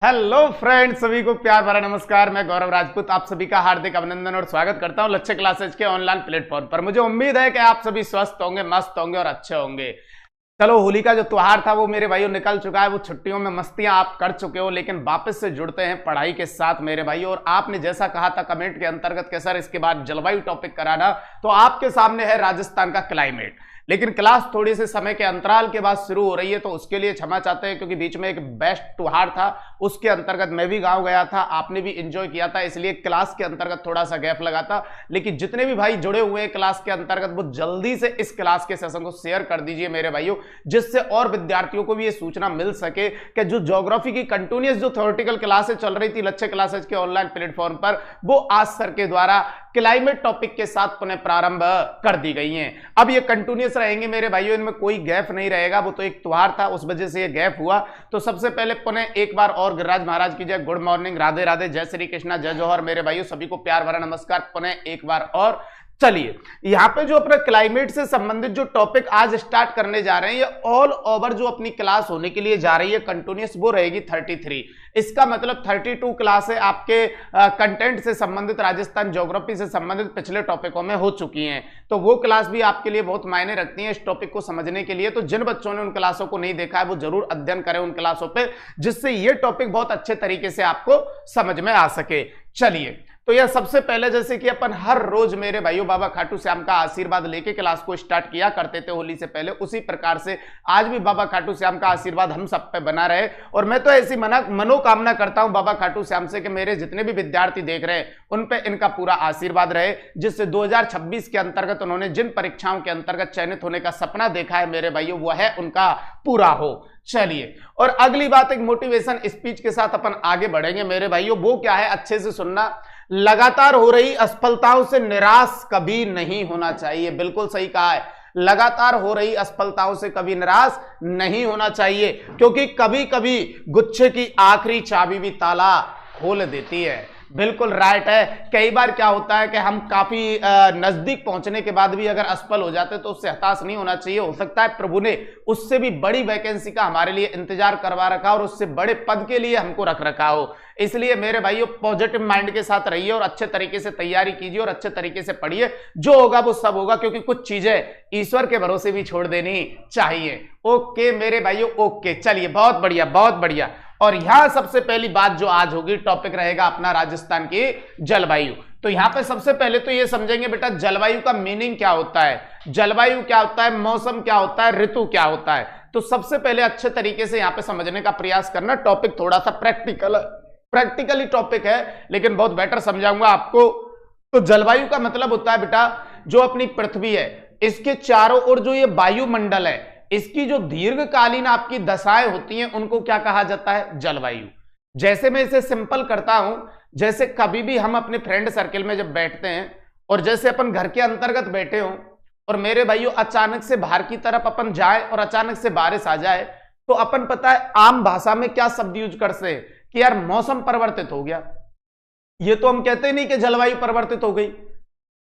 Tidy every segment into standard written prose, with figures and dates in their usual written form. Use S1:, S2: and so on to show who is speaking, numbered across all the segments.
S1: Hello friends, सभी को प्यार भरा नमस्कार। मैं गौरव राजपूत आप सभी का हार्दिक अभिनंदन और स्वागत करता हूं लक्ष्य क्लासेज के ऑनलाइन प्लेटफॉर्म पर। मुझे उम्मीद है कि आप सभी स्वस्थ होंगे, मस्त होंगे और अच्छे होंगे। चलो, होली का जो त्योहार था वो मेरे भाइयों निकल चुका है। वो छुट्टियों में मस्तियां आप कर चुके हो, लेकिन वापस से जुड़ते हैं पढ़ाई के साथ मेरे भाइयों। और आपने जैसा कहा था कमेंट के अंतर्गत के सर इसके बाद जलवायु टॉपिक कराना, तो आपके सामने है राजस्थान का क्लाइमेट। लेकिन क्लास थोड़ी से समय के अंतराल के बाद शुरू हो रही है, तो उसके लिए क्षमा चाहते हैं, क्योंकि बीच में एक बेस्ट त्योहार था, उसके अंतर्गत मैं भी गांव गया था, आपने भी एंजॉय किया था, इसलिए क्लास के अंतर्गत थोड़ा सा गैप लगा था। लेकिन जितने भी भाई जुड़े हुए हैं क्लास के अंतर्गत, वो जल्दी से इस क्लास के सेशन को शेयर कर दीजिए मेरे भाइयों, जिससे और विद्यार्थियों को भी ये सूचना मिल सके कि जो ज्योग्राफी की कंटिन्यूअस जो थ्योरेटिकल क्लासेस चल रही थी लक्ष्य क्लासेज के ऑनलाइन प्लेटफॉर्म पर, वो आज सर के द्वारा क्लाइमेट टॉपिक के साथ पुनः प्रारंभ कर दी गई हैं। अब ये कंटिन्यूअस रहेंगे मेरे भाइयों, इनमें कोई गैप नहीं रहेगा। वो तो एक त्योहार था, उस वजह से ये गैप हुआ। तो सबसे पहले पुनः एक बार और गिरिराज महाराज की जय, गुड मॉर्निंग, राधे राधे, जय श्री कृष्णा, जय जौहर मेरे भाइयों, सभी को प्यार भरा नमस्कार पुनः एक बार और। चलिए, यहां पे जो अपना क्लाइमेट से संबंधित जो टॉपिक आज स्टार्ट करने जा रहे हैं, ये ऑल ओवर जो अपनी क्लास होने के लिए जा रही है कंटिन्यूअस, वो रहेगी 33। इसका मतलब 32 क्लासें आपके कंटेंट से संबंधित, राजस्थान ज्योग्राफी से संबंधित पिछले टॉपिकों में हो चुकी हैं। तो वो क्लास भी आपके लिए बहुत मायने रखती है इस टॉपिक को समझने के लिए। तो जिन बच्चों ने उन क्लासों को नहीं देखा है, वो जरूर अध्ययन करें उन क्लासों पे, जिससे ये टॉपिक बहुत अच्छे तरीके से आपको समझ में आ सके। चलिए, तो यह सबसे पहले, जैसे कि अपन हर रोज मेरे भाइयों बाबा खाटू श्याम का आशीर्वाद लेके क्लास को स्टार्ट किया करते थे होली से पहले, उसी प्रकार से आज भी बाबा खाटू श्याम का आशीर्वाद हम सब पे बना रहे। और मैं तो ऐसी मनोकामना करता हूं बाबा खाटू श्याम से कि मेरे जितने भी विद्यार्थी देख रहे हैं उन पे इनका पूरा आशीर्वाद रहे, जिससे 2026 के अंतर्गत उन्होंने जिन परीक्षाओं के अंतर्गत चयनित होने का सपना देखा है मेरे भाइयों, वह है उनका पूरा हो। चलिए, और अगली बात, एक मोटिवेशन स्पीच के साथ अपन आगे बढ़ेंगे मेरे भाइयों। वो क्या है, अच्छे से सुनना। लगातार हो रही असफलताओं से निराश कभी नहीं होना चाहिए। बिल्कुल सही कहा है, लगातार हो रही असफलताओं से कभी निराश नहीं होना चाहिए, क्योंकि कभी कभी गुच्छे की आखिरी चाबी भी ताला खोल देती है। बिल्कुल राइट है। कई बार क्या होता है कि हम काफी नजदीक पहुंचने के बाद भी अगर असफल हो जाते तो उससे हताश नहीं होना चाहिए। हो सकता है प्रभु ने उससे भी बड़ी वैकेंसी का हमारे लिए इंतजार करवा रखा और उससे बड़े पद के लिए हमको रख रखा हो। इसलिए मेरे भाइयों पॉजिटिव माइंड के साथ रहिए और अच्छे तरीके से तैयारी कीजिए और अच्छे तरीके से पढ़िए। जो होगा वो सब होगा, क्योंकि कुछ चीजें ईश्वर के भरोसे भी छोड़ देनी चाहिए। ओके मेरे भाइयों, ओके। चलिए, बहुत बढ़िया बहुत बढ़िया। और यहां सबसे पहली बात जो आज होगी, टॉपिक रहेगा अपना राजस्थान की जलवायु। तो यहां पे सबसे पहले तो ये समझेंगे बेटा, जलवायु का मीनिंग क्या होता है, जलवायु क्या होता है, मौसम क्या होता है, ऋतु क्या होता है। तो सबसे पहले अच्छे तरीके से यहां पे समझने का प्रयास करना। टॉपिक थोड़ा सा प्रैक्टिकली टॉपिक है, लेकिन बहुत बेटर समझाऊंगा आपको। तो जलवायु का मतलब होता है बेटा, जो अपनी पृथ्वी है इसके चारों ओर जो ये वायुमंडल है, इसकी जो दीर्घकालीन आपकी दशाएं होती हैं, उनको क्या कहा जाता है, जलवायु। जैसे मैं इसे सिंपल करता हूं, जैसे कभी भी हम अपने फ्रेंड सर्कल में जब बैठते हैं, और जैसे अपन घर के अंतर्गत बैठे हो और मेरे भाइयों अचानक से बाहर की तरफ अपन जाए और अचानक से बारिश आ जाए, तो अपन पता है आम भाषा में क्या शब्द यूज करते हैं कि यार मौसम परिवर्तित हो गया। ये तो हम कहते नहीं कि जलवायु परिवर्तित हो गई।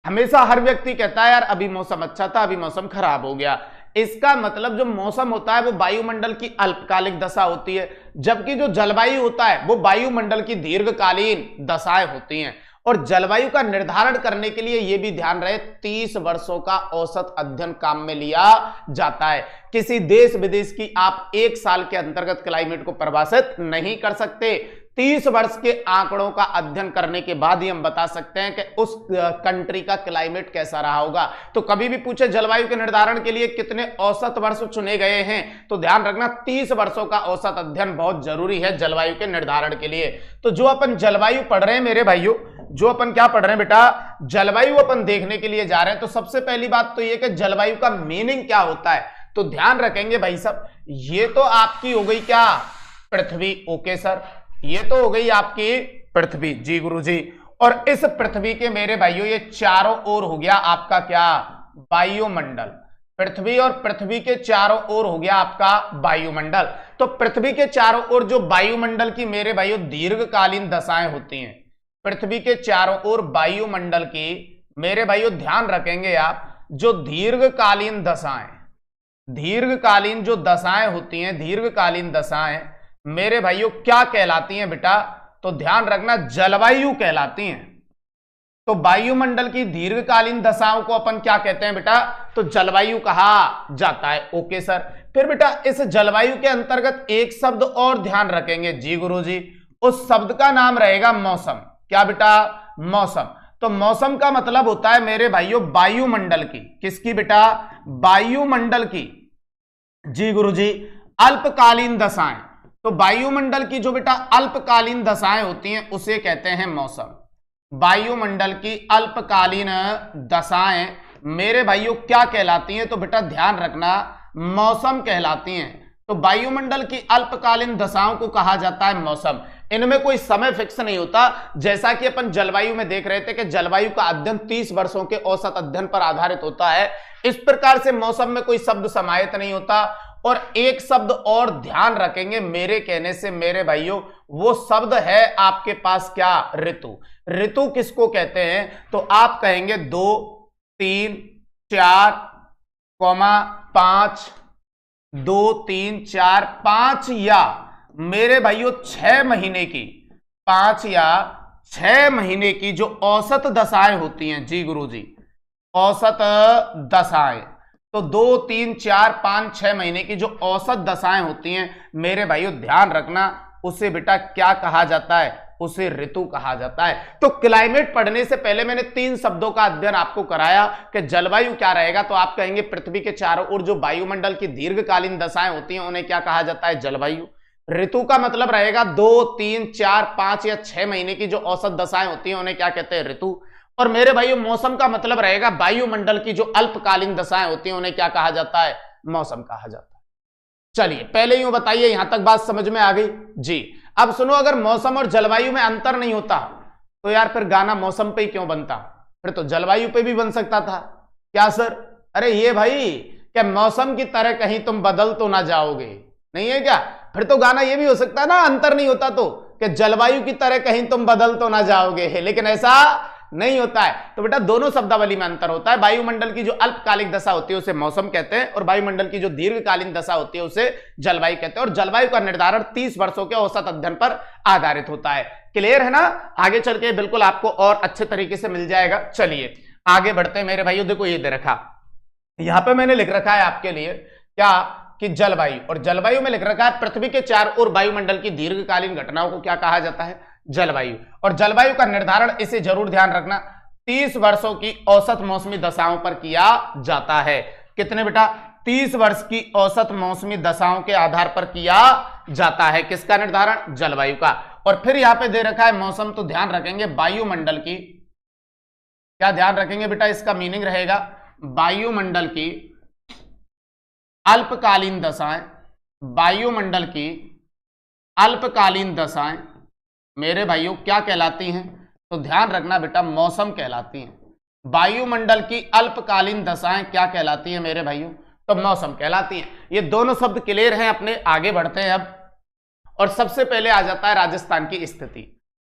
S1: हमेशा हर व्यक्ति कहता है यार अभी मौसम अच्छा था, अभी मौसम खराब हो गया। इसका मतलब जो मौसम होता है वो वायुमंडल की अल्पकालिक दशा होती है, जबकि जो जलवायु होता है वो वायुमंडल की दीर्घकालीन दशाएं होती हैं। और जलवायु का निर्धारण करने के लिए यह भी ध्यान रहे, 30 वर्षों का औसत अध्ययन काम में लिया जाता है। किसी देश विदेश की आप एक साल के अंतर्गत क्लाइमेट को परिभाषित नहीं कर सकते। 30 वर्ष के आंकड़ों का अध्ययन करने के बाद ही हम बता सकते हैं कि उस कंट्री का क्लाइमेट कैसा रहा होगा। तो कभी भी पूछे जलवायु के निर्धारण के लिए कितने औसत वर्ष चुने गए हैं, तो ध्यान रखना 30 वर्षों का औसत अध्ययन बहुत जरूरी है जलवायु के निर्धारण के लिए। तो जो अपन जलवायु पढ़ रहे हैं मेरे भाइयों, जो अपन क्या पढ़ रहे हैं बेटा, जलवायु अपन देखने के लिए जा रहे हैं। तो सबसे पहली बात तो ये कि जलवायु का मीनिंग क्या होता है, तो ध्यान रखेंगे भाई साहब। ये तो आपकी हो गई क्या, पृथ्वी। ओके सर, ये तो हो गई आपकी पृथ्वी, जी गुरुजी। और इस पृथ्वी के मेरे भाइयों ये चारों ओर हो गया आपका क्या, वायुमंडल। पृथ्वी और पृथ्वी के चारों ओर हो गया आपका वायुमंडल। तो पृथ्वी के चारों ओर जो वायुमंडल की मेरे भाइयों दीर्घकालीन दशाएं होती हैं, पृथ्वी के चारों ओर वायुमंडल की मेरे भाइयों ध्यान रखेंगे आप, जो दीर्घकालीन दशाएं, दीर्घकालीन जो दशाएं होती हैं, दीर्घकालीन दशाएं मेरे भाइयों क्या कहलाती हैं बेटा? तो ध्यान रखना, जलवायु कहलाती हैं। तो वायुमंडल की दीर्घकालीन दशाओं को अपन क्या कहते हैं बेटा? तो जलवायु कहा जाता है। Okay sir. फिर बेटा इस जलवायु के अंतर्गत एक शब्द और ध्यान रखेंगे। जी गुरुजी, उस शब्द का नाम रहेगा मौसम। क्या बेटा? मौसम। तो मौसम का मतलब होता है मेरे भाइयों वायुमंडल की, किसकी बेटा? वायुमंडल की। जी गुरुजी, अल्पकालीन दशाएं। तो वायुमंडल की जो बेटा अल्पकालीन दशाएं होती हैं उसे कहते हैं मौसम। वायुमंडल की अल्पकालीन दशाएं मेरे भाइयों क्या कहलाती हैं? तो बेटा ध्यान रखना, मौसम कहलाती हैं। तो वायुमंडल की अल्पकालीन दशाओं को कहा जाता है मौसम। इनमें कोई समय फिक्स नहीं होता, जैसा कि अपन जलवायु में देख रहे थे कि जलवायु का अध्ययन 30 वर्षों के औसत अध्ययन पर आधारित होता है। इस प्रकार से मौसम में कोई शब्द समाहित नहीं होता। और एक शब्द और ध्यान रखेंगे मेरे कहने से मेरे भाइयों, वो शब्द है आपके पास क्या? ऋतु। ऋतु किसको कहते हैं? तो आप कहेंगे 2, 3, 4, 5, 2, 3, 4, 5 या मेरे भाइयों 6 महीने की, 5 या 6 महीने की जो औसत दशाएं होती हैं। जी गुरुजी, औसत दशाएं। तो 2, 3, 4, 5, 6 महीने की जो औसत दशाएं होती हैं मेरे भाइयों ध्यान रखना, उसे बेटा क्या कहा जाता है? उसे ऋतु कहा जाता है। तो क्लाइमेट पढ़ने से पहले मैंने 3 शब्दों का अध्ययन आपको कराया कि जलवायु क्या रहेगा। तो आप कहेंगे पृथ्वी के चारों ओर जो वायुमंडल की दीर्घकालीन दशाएं होती हैं उन्हें क्या कहा जाता है? जलवायु। ऋतु का मतलब रहेगा 2, 3, 4, 5 या 6 महीने की जो औसत दशाएं होती हैं उन्हें क्या कहते हैं? ऋतु। और मेरे भाइयों मौसम का मतलब रहेगा वायुमंडल की जो अल्पकालीन दशाएं होती हैं उन्हें क्या कहा जाता है? मौसम कहा जाता है। चलिए पहले यूं बताइए, यहां तक बात समझ में आ गई? जी। अब सुनो, अगर मौसम और जलवायु में अंतर नहीं होता तो यार फिर गाना मौसम पे ही क्यों बनता? फिर तो जलवायु पे भी बन सकता था। क्या सर? अरे ये भाई, क्या मौसम की तरह कहीं तुम बदल तो ना जाओगे, नहीं है क्या? फिर तो गाना ये भी हो सकता है ना, अंतर नहीं होता तो, कि जलवायु की तरह कहीं तुम बदल तो ना जाओगे, लेकिन ऐसा नहीं होता है। तो बेटा दोनों शब्दावली में अंतर होता है। वायुमंडल की जो अल्पकालिक दशा होती है उसे मौसम कहते हैं और वायुमंडल की जो दीर्घकालीन दशा होती है उसे जलवायु कहते हैं। और जलवायु का निर्धारण 30 वर्षों के औसत अध्ययन पर आधारित होता है। क्लियर है ना? आगे चल के बिल्कुल आपको और अच्छे तरीके से मिल जाएगा। चलिए आगे बढ़ते हैं मेरे भाइयों। देखो ये दे रखा, यहां पर मैंने लिख रखा है आपके लिए क्या कि जलवायु, और जलवायु में लिख रखा है पृथ्वी के चारों ओर वायुमंडल की दीर्घकालीन घटनाओं को क्या कहा जाता है? जलवायु। और जलवायु का निर्धारण, इसे जरूर ध्यान रखना, 30 वर्षों की औसत मौसमी दशाओं पर किया जाता है। कितने बेटा? 30 वर्ष की औसत मौसमी दशाओं के आधार पर किया जाता है। किसका निर्धारण? जलवायु का। और फिर यहां पे दे रखा है मौसम, तो ध्यान रखेंगे वायुमंडल की, क्या ध्यान रखेंगे बेटा? इसका मीनिंग रहेगा वायुमंडल की अल्पकालीन दशाएं। वायुमंडल की अल्पकालीन दशाएं मेरे भाइयों क्या कहलाती हैं? तो ध्यान रखना बेटा, मौसम कहलाती हैं। वायुमंडल की अल्पकालीन दशाएं क्या कहलाती हैं मेरे भाइयों? तो मौसम कहलाती हैं। ये दोनों शब्द क्लियर हैं अपने। आगे बढ़ते हैं अब, और सबसे पहले आ जाता है राजस्थान की स्थिति।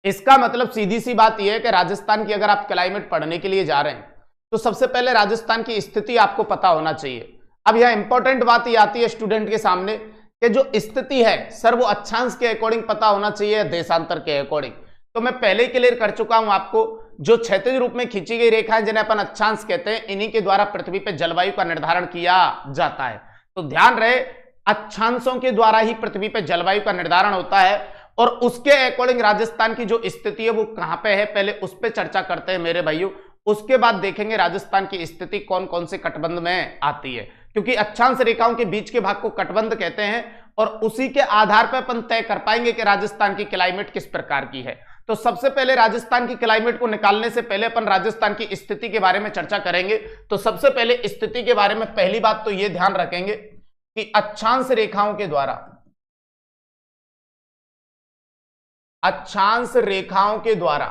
S1: इसका मतलब सीधी सी बात यह है कि राजस्थान की अगर आप क्लाइमेट पढ़ने के लिए जा रहे हैं तो सबसे पहले राजस्थान की स्थिति आपको पता होना चाहिए। अब यह इंपॉर्टेंट बात ये आती है स्टूडेंट के सामने कि जो स्थिति है सर वो अक्षांश के अकॉर्डिंग पता होना चाहिए, देशांतर के अकॉर्डिंग। तो मैं पहले क्लियर कर चुका हूं आपको, जो क्षैतिज रूप में खींची गई रेखाएं जिन्हें अपन अक्षांश कहते हैं, इन्हीं के द्वारा पृथ्वी पर जलवायु का निर्धारण किया जाता है। तो ध्यान रहे, अक्षांशों के द्वारा ही पृथ्वी पर जलवायु का निर्धारण होता है। और उसके अकॉर्डिंग राजस्थान की जो स्थिति है वो कहां पे है, पहले उस पर चर्चा करते हैं मेरे भाइयों। उसके बाद देखेंगे राजस्थान की स्थिति कौन कौन से कटबंध में आती है, क्योंकि अक्षांश रेखाओं के बीच के भाग को कटबंध कहते हैं। और उसी के आधार पर अपन तय कर पाएंगे कि राजस्थान की क्लाइमेट किस प्रकार की है। तो सबसे पहले राजस्थान की क्लाइमेट को निकालने से पहले अपन राजस्थान की स्थिति के बारे में चर्चा करेंगे। तो सबसे पहले स्थिति के बारे में पहली बात तो यह ध्यान रखेंगे कि अक्षांश रेखाओं के द्वारा, अक्षांश रेखाओं के द्वारा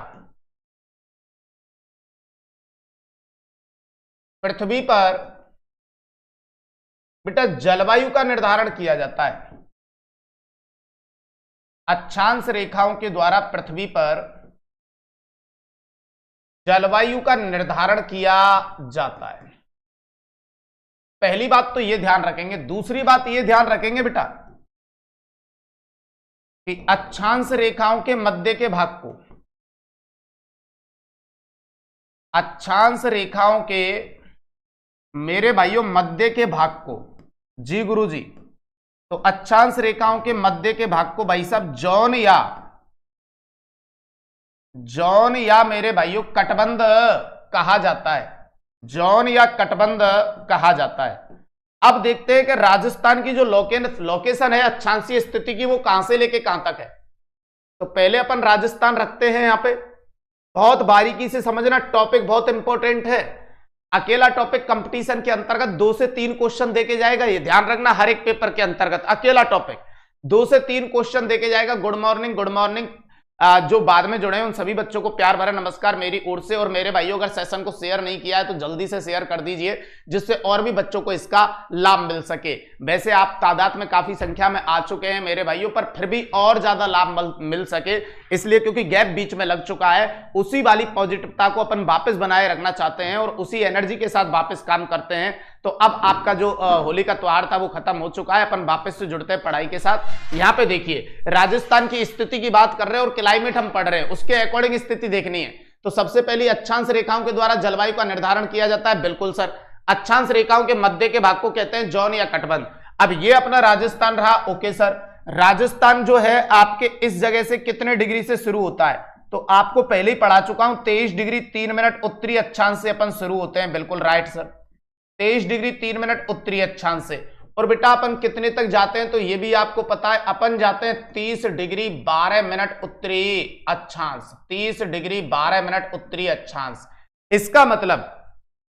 S1: पृथ्वी पर बेटा जलवायु का निर्धारण किया जाता है। अक्षांश रेखाओं के द्वारा पृथ्वी पर जलवायु का निर्धारण किया जाता है। पहली बात तो यह ध्यान रखेंगे। दूसरी बात यह ध्यान रखेंगे बेटा कि अक्षांश रेखाओं के मध्य के भाग को, अक्षांश रेखाओं के मेरे भाइयों मध्य के भाग को, जी गुरुजी, तो अक्षांश रेखाओं के मध्य के भाग को भाई साहब जॉन या मेरे भाइयों कटबंध कहा जाता है, जॉन या कटबंध कहा जाता है। अब देखते हैं कि राजस्थान की जो लोकेशन है अक्षांशीय स्थिति की, वो कहां से लेके कहां तक है। तो पहले अपन राजस्थान रखते हैं यहां पे, बहुत बारीकी से समझना, टॉपिक बहुत इंपॉर्टेंट है। अकेला टॉपिक कंपटीशन के अंतर्गत 2 से 3 क्वेश्चन देके जाएगा, ये ध्यान रखना, हर एक पेपर के अंतर्गत अकेला टॉपिक 2 से 3 क्वेश्चन देके जाएगा। गुड मॉर्निंग जो बाद में जुड़े हैं उन सभी बच्चों को प्यार भरा नमस्कार मेरी ओर से। और मेरे भाइयों अगर सेशन को शेयर नहीं किया है तो जल्दी से शेयर कर दीजिए, जिससे और भी बच्चों को इसका लाभ मिल सके। वैसे आप तादाद में काफी संख्या में आ चुके हैं मेरे भाइयों, पर फिर भी और ज्यादा लाभ मिल सके इसलिए, क्योंकि गैप बीच में लग चुका है, उसी वाली पॉजिटिवता को अपन वापस बनाए रखना चाहते हैं और उसी एनर्जी के साथ वापस काम करते हैं। तो अब आपका जो होली का त्योहार था वो खत्म हो चुका है, अपन वापस से जुड़ते हैं पढ़ाई के साथ। यहाँ पे देखिए राजस्थान की स्थिति की बात कर रहे हैं और क्लाइमेट हम पढ़ रहे हैं, उसके अकॉर्डिंग स्थिति देखनी है। तो सबसे पहले अक्षांश रेखाओं के द्वारा जलवायु का निर्धारण किया जाता है। बिल्कुल सर, अक्षांश रेखाओं के मध्य के भाग को कहते हैं जॉन या कटबंध। अब ये अपना राजस्थान रहा। ओके सर, राजस्थान जो है आपके इस जगह से कितने डिग्री से शुरू होता है, तो आपको पहले ही पढ़ा चुका हूं, 23 डिग्री 3 मिनट उत्तरी अक्षांश से अपन शुरू होते हैं। बिल्कुल राइट सर, 23 डिग्री 3 मिनट उत्तरी अक्षांश से। और बेटा अपन कितने तक जाते हैं तो ये भी आपको पता है, अपन जाते हैं 30 डिग्री 12 मिनट उत्तरी अक्षांश, 30 डिग्री 12 मिनट उत्तरी अक्षांश। इसका मतलब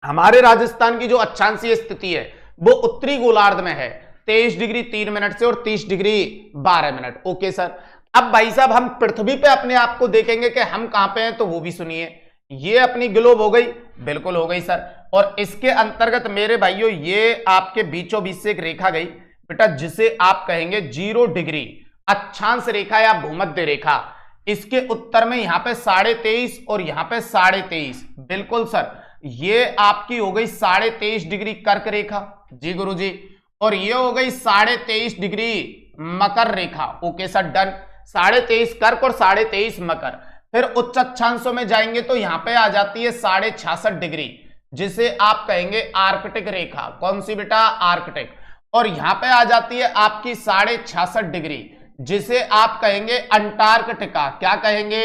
S1: हमारे राजस्थान की जो अक्षांशीय स्थिति है वो उत्तरी गोलार्ध में है, 23 डिग्री 3 मिनट से और 30 डिग्री 12 मिनट। ओके सर, अब भाई साहब हम पृथ्वी पे अपने आप को देखेंगे कि हम कहां पे हैं, तो वो भी सुनिए। ये अपनी ग्लोब हो गई, बिल्कुल हो गई सर। और इसके अंतर्गत मेरे भाइयों ये आपके बीचों बीच से एक रेखा गई बेटा, जिसे आप कहेंगे 0 डिग्री अक्षांश रेखा या भूमध्य रेखा। इसके उत्तर में यहां पे 23.5 और यहां पे 23.5। बिल्कुल सर, ये आपकी हो गई 23.5 डिग्री कर्क रेखा, जी गुरुजी। और ये हो गई 23.5 डिग्री मकर रेखा। Okay sir, done. 23.5 कर्क और 23.5 मकर। फिर उच्च अक्षांशों में जाएंगे तो यहां पे आ जाती है 66.5 डिग्री, जिसे आप कहेंगे आर्कटिक रेखा। कौन सी बेटा, आर्कटिक। और यहां पे आ जाती है आपकी 66.5 डिग्री, जिसे आप कहेंगे अंटार्कटिका। क्या कहेंगे,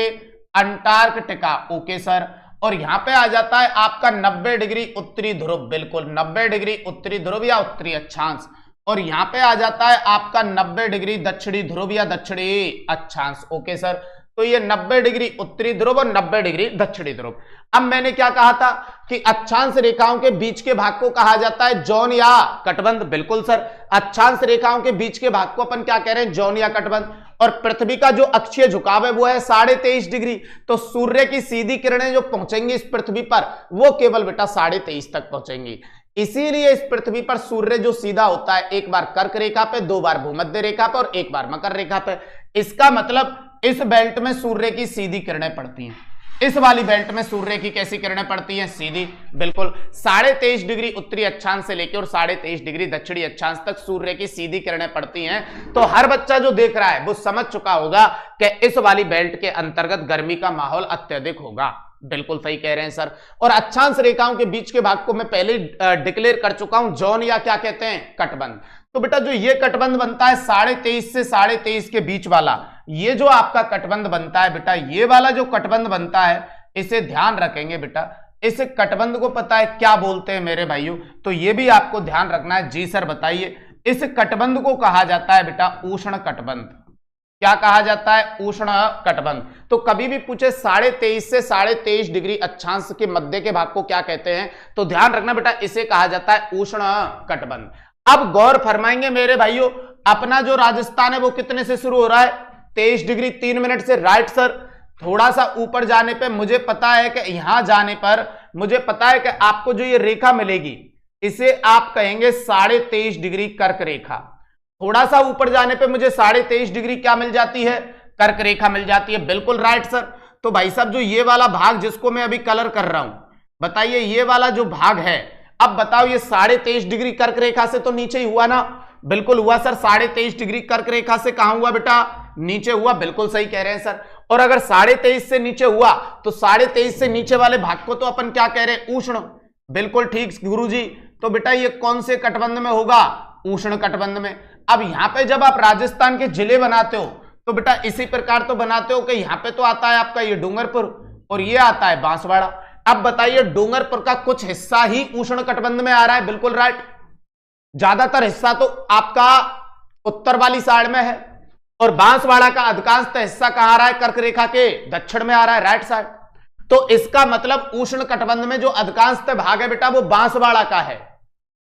S1: अंटार्कटिका। Okay sir. और यहां पे आ जाता है आपका 90 डिग्री उत्तरी ध्रुव, बिल्कुल 90 डिग्री उत्तरी ध्रुव या उत्तरी अक्षांश। और यहां पे आ जाता है आपका 90 डिग्री दक्षिणी ध्रुव या दक्षिणी अक्षांश। ओके सर, तो ये 90 डिग्री उत्तरी ध्रुव और 90 डिग्री दक्षिणी ध्रुव। अब मैंने क्या कहा था कि अक्षांश रेखाओं के बीच के भाग को कहा जाता है जॉन या कटबंध। बिल्कुल सर, अक्षांश रेखाओं के बीच के भाग को अपन क्या कह रहे हैं, जॉन या कटबंध। और पृथ्वी का जो अक्षीय झुकाव है वो है 23.5 डिग्री। तो सूर्य की सीधी किरणें जो पहुंचेंगी इस पृथ्वी पर वो केवल बेटा 23.5 तक पहुंचेंगी। इसीलिए इस पृथ्वी पर सूर्य जो सीधा होता है, एक बार कर्क रेखा पे, 2 बार भूमध्य रेखा पे और 1 बार मकर रेखा पे। इसका मतलब इस बेल्ट में सूर्य की सीधी किरणें पड़ती हैं, इस वाली बेल्ट में सूर्य की कैसी किरणें पड़ती हैं, सीधी। बिल्कुल 23.5 डिग्री उत्तरी अक्षांश से लेकर और 23.5 डिग्री दक्षिणी अक्षांश तक सूर्य की सीधी किरणें पड़ती हैं। तो हर बच्चा जो देख रहा है वो समझ चुका होगा कि इस वाली बेल्ट के अंतर्गत गर्मी का माहौल अत्यधिक होगा। बिल्कुल सही कह रहे हैं सर। और अक्षांश रेखाओं के बीच के भाग को मैं पहले डिक्लेयर कर चुका हूं, जॉन या क्या कहते हैं, कटबंध। तो बेटा जो ये कटबंध बनता है 23.5 से 23.5 के बीच वाला, ये जो आपका कटबंध बनता है बेटा, ये वाला जो कटबंध बनता है, इसे ध्यान रखेंगे बेटा। इस कटबंध को पता है क्या बोलते हैं मेरे भाइयों, तो ये भी आपको ध्यान रखना है। जी सर बताइए। इस कटबंध को कहा जाता है बेटा उष्ण कटबंध। क्या कहा जाता है, उष्ण कटबंध। तो कभी भी पूछे 23.5 से 23.5 डिग्री अक्षांश के मध्य के भाग को क्या कहते हैं, तो ध्यान रखना बेटा इसे कहा जाता है उष्ण कटबंध। अब गौर फरमाएंगे मेरे भाइयों, अपना जो राजस्थान है वो कितने से शुरू हो रहा है, 23 डिग्री 3 मिनट से। Right sir. थोड़ा सा ऊपर जाने पे मुझे पता है कि यहां जाने पर मुझे पता है कि आपको जो ये रेखा मिलेगी इसे आप कहेंगे 23.5 डिग्री कर्क रेखा। थोड़ा सा ऊपर जाने पे मुझे 23.5 डिग्री क्या मिल जाती है, कर्क रेखा मिल जाती है। बिल्कुल राइट सर। तो भाई साहब जो ये वाला भाग जिसको मैं अभी कलर कर रहा हूं, बताइए ये वाला जो भाग है, अब बताओ ये 23.5 डिग्री कर्क रेखा से तो नीचे ही हुआ ना। बिल्कुल हुआ सर। 23.5 डिग्री कर्क रेखा से कहां हुआ बेटा, नीचे हुआ, बिल्कुल सही कह रहे हैं सर। और अगर 23.5 से नीचे हुआ तो 23.5 से नीचे वाले भाग को तो अपन क्या कह रहे हैं, उष्ण। बिल्कुल ठीक गुरुजी। तो बेटा ये कौन से कटबंध में होगा, उष्ण कटबंध में। अब यहां पे जब आप राजस्थान के जिले बनाते हो तो बेटा इसी प्रकार तो बनाते हो कि यहां पे तो आता है आपका ये डूंगरपुर और ये आता है बांसवाड़ा। अब बताइए डूंगरपुर का कुछ हिस्सा ही उष्ण कटबंध में आ रहा है, बिल्कुल राइट। ज्यादातर हिस्सा तो आपका उत्तर वाली साइड में है और बांसवाड़ा का अधिकांश हिस्सा कहां आ रहा है, कर्क रेखा के दक्षिण में आ रहा है, राइट साइड। तो इसका मतलब उष्ण कटबंध में जो अधिकांश भाग है बेटा वो बांसवाड़ा का है।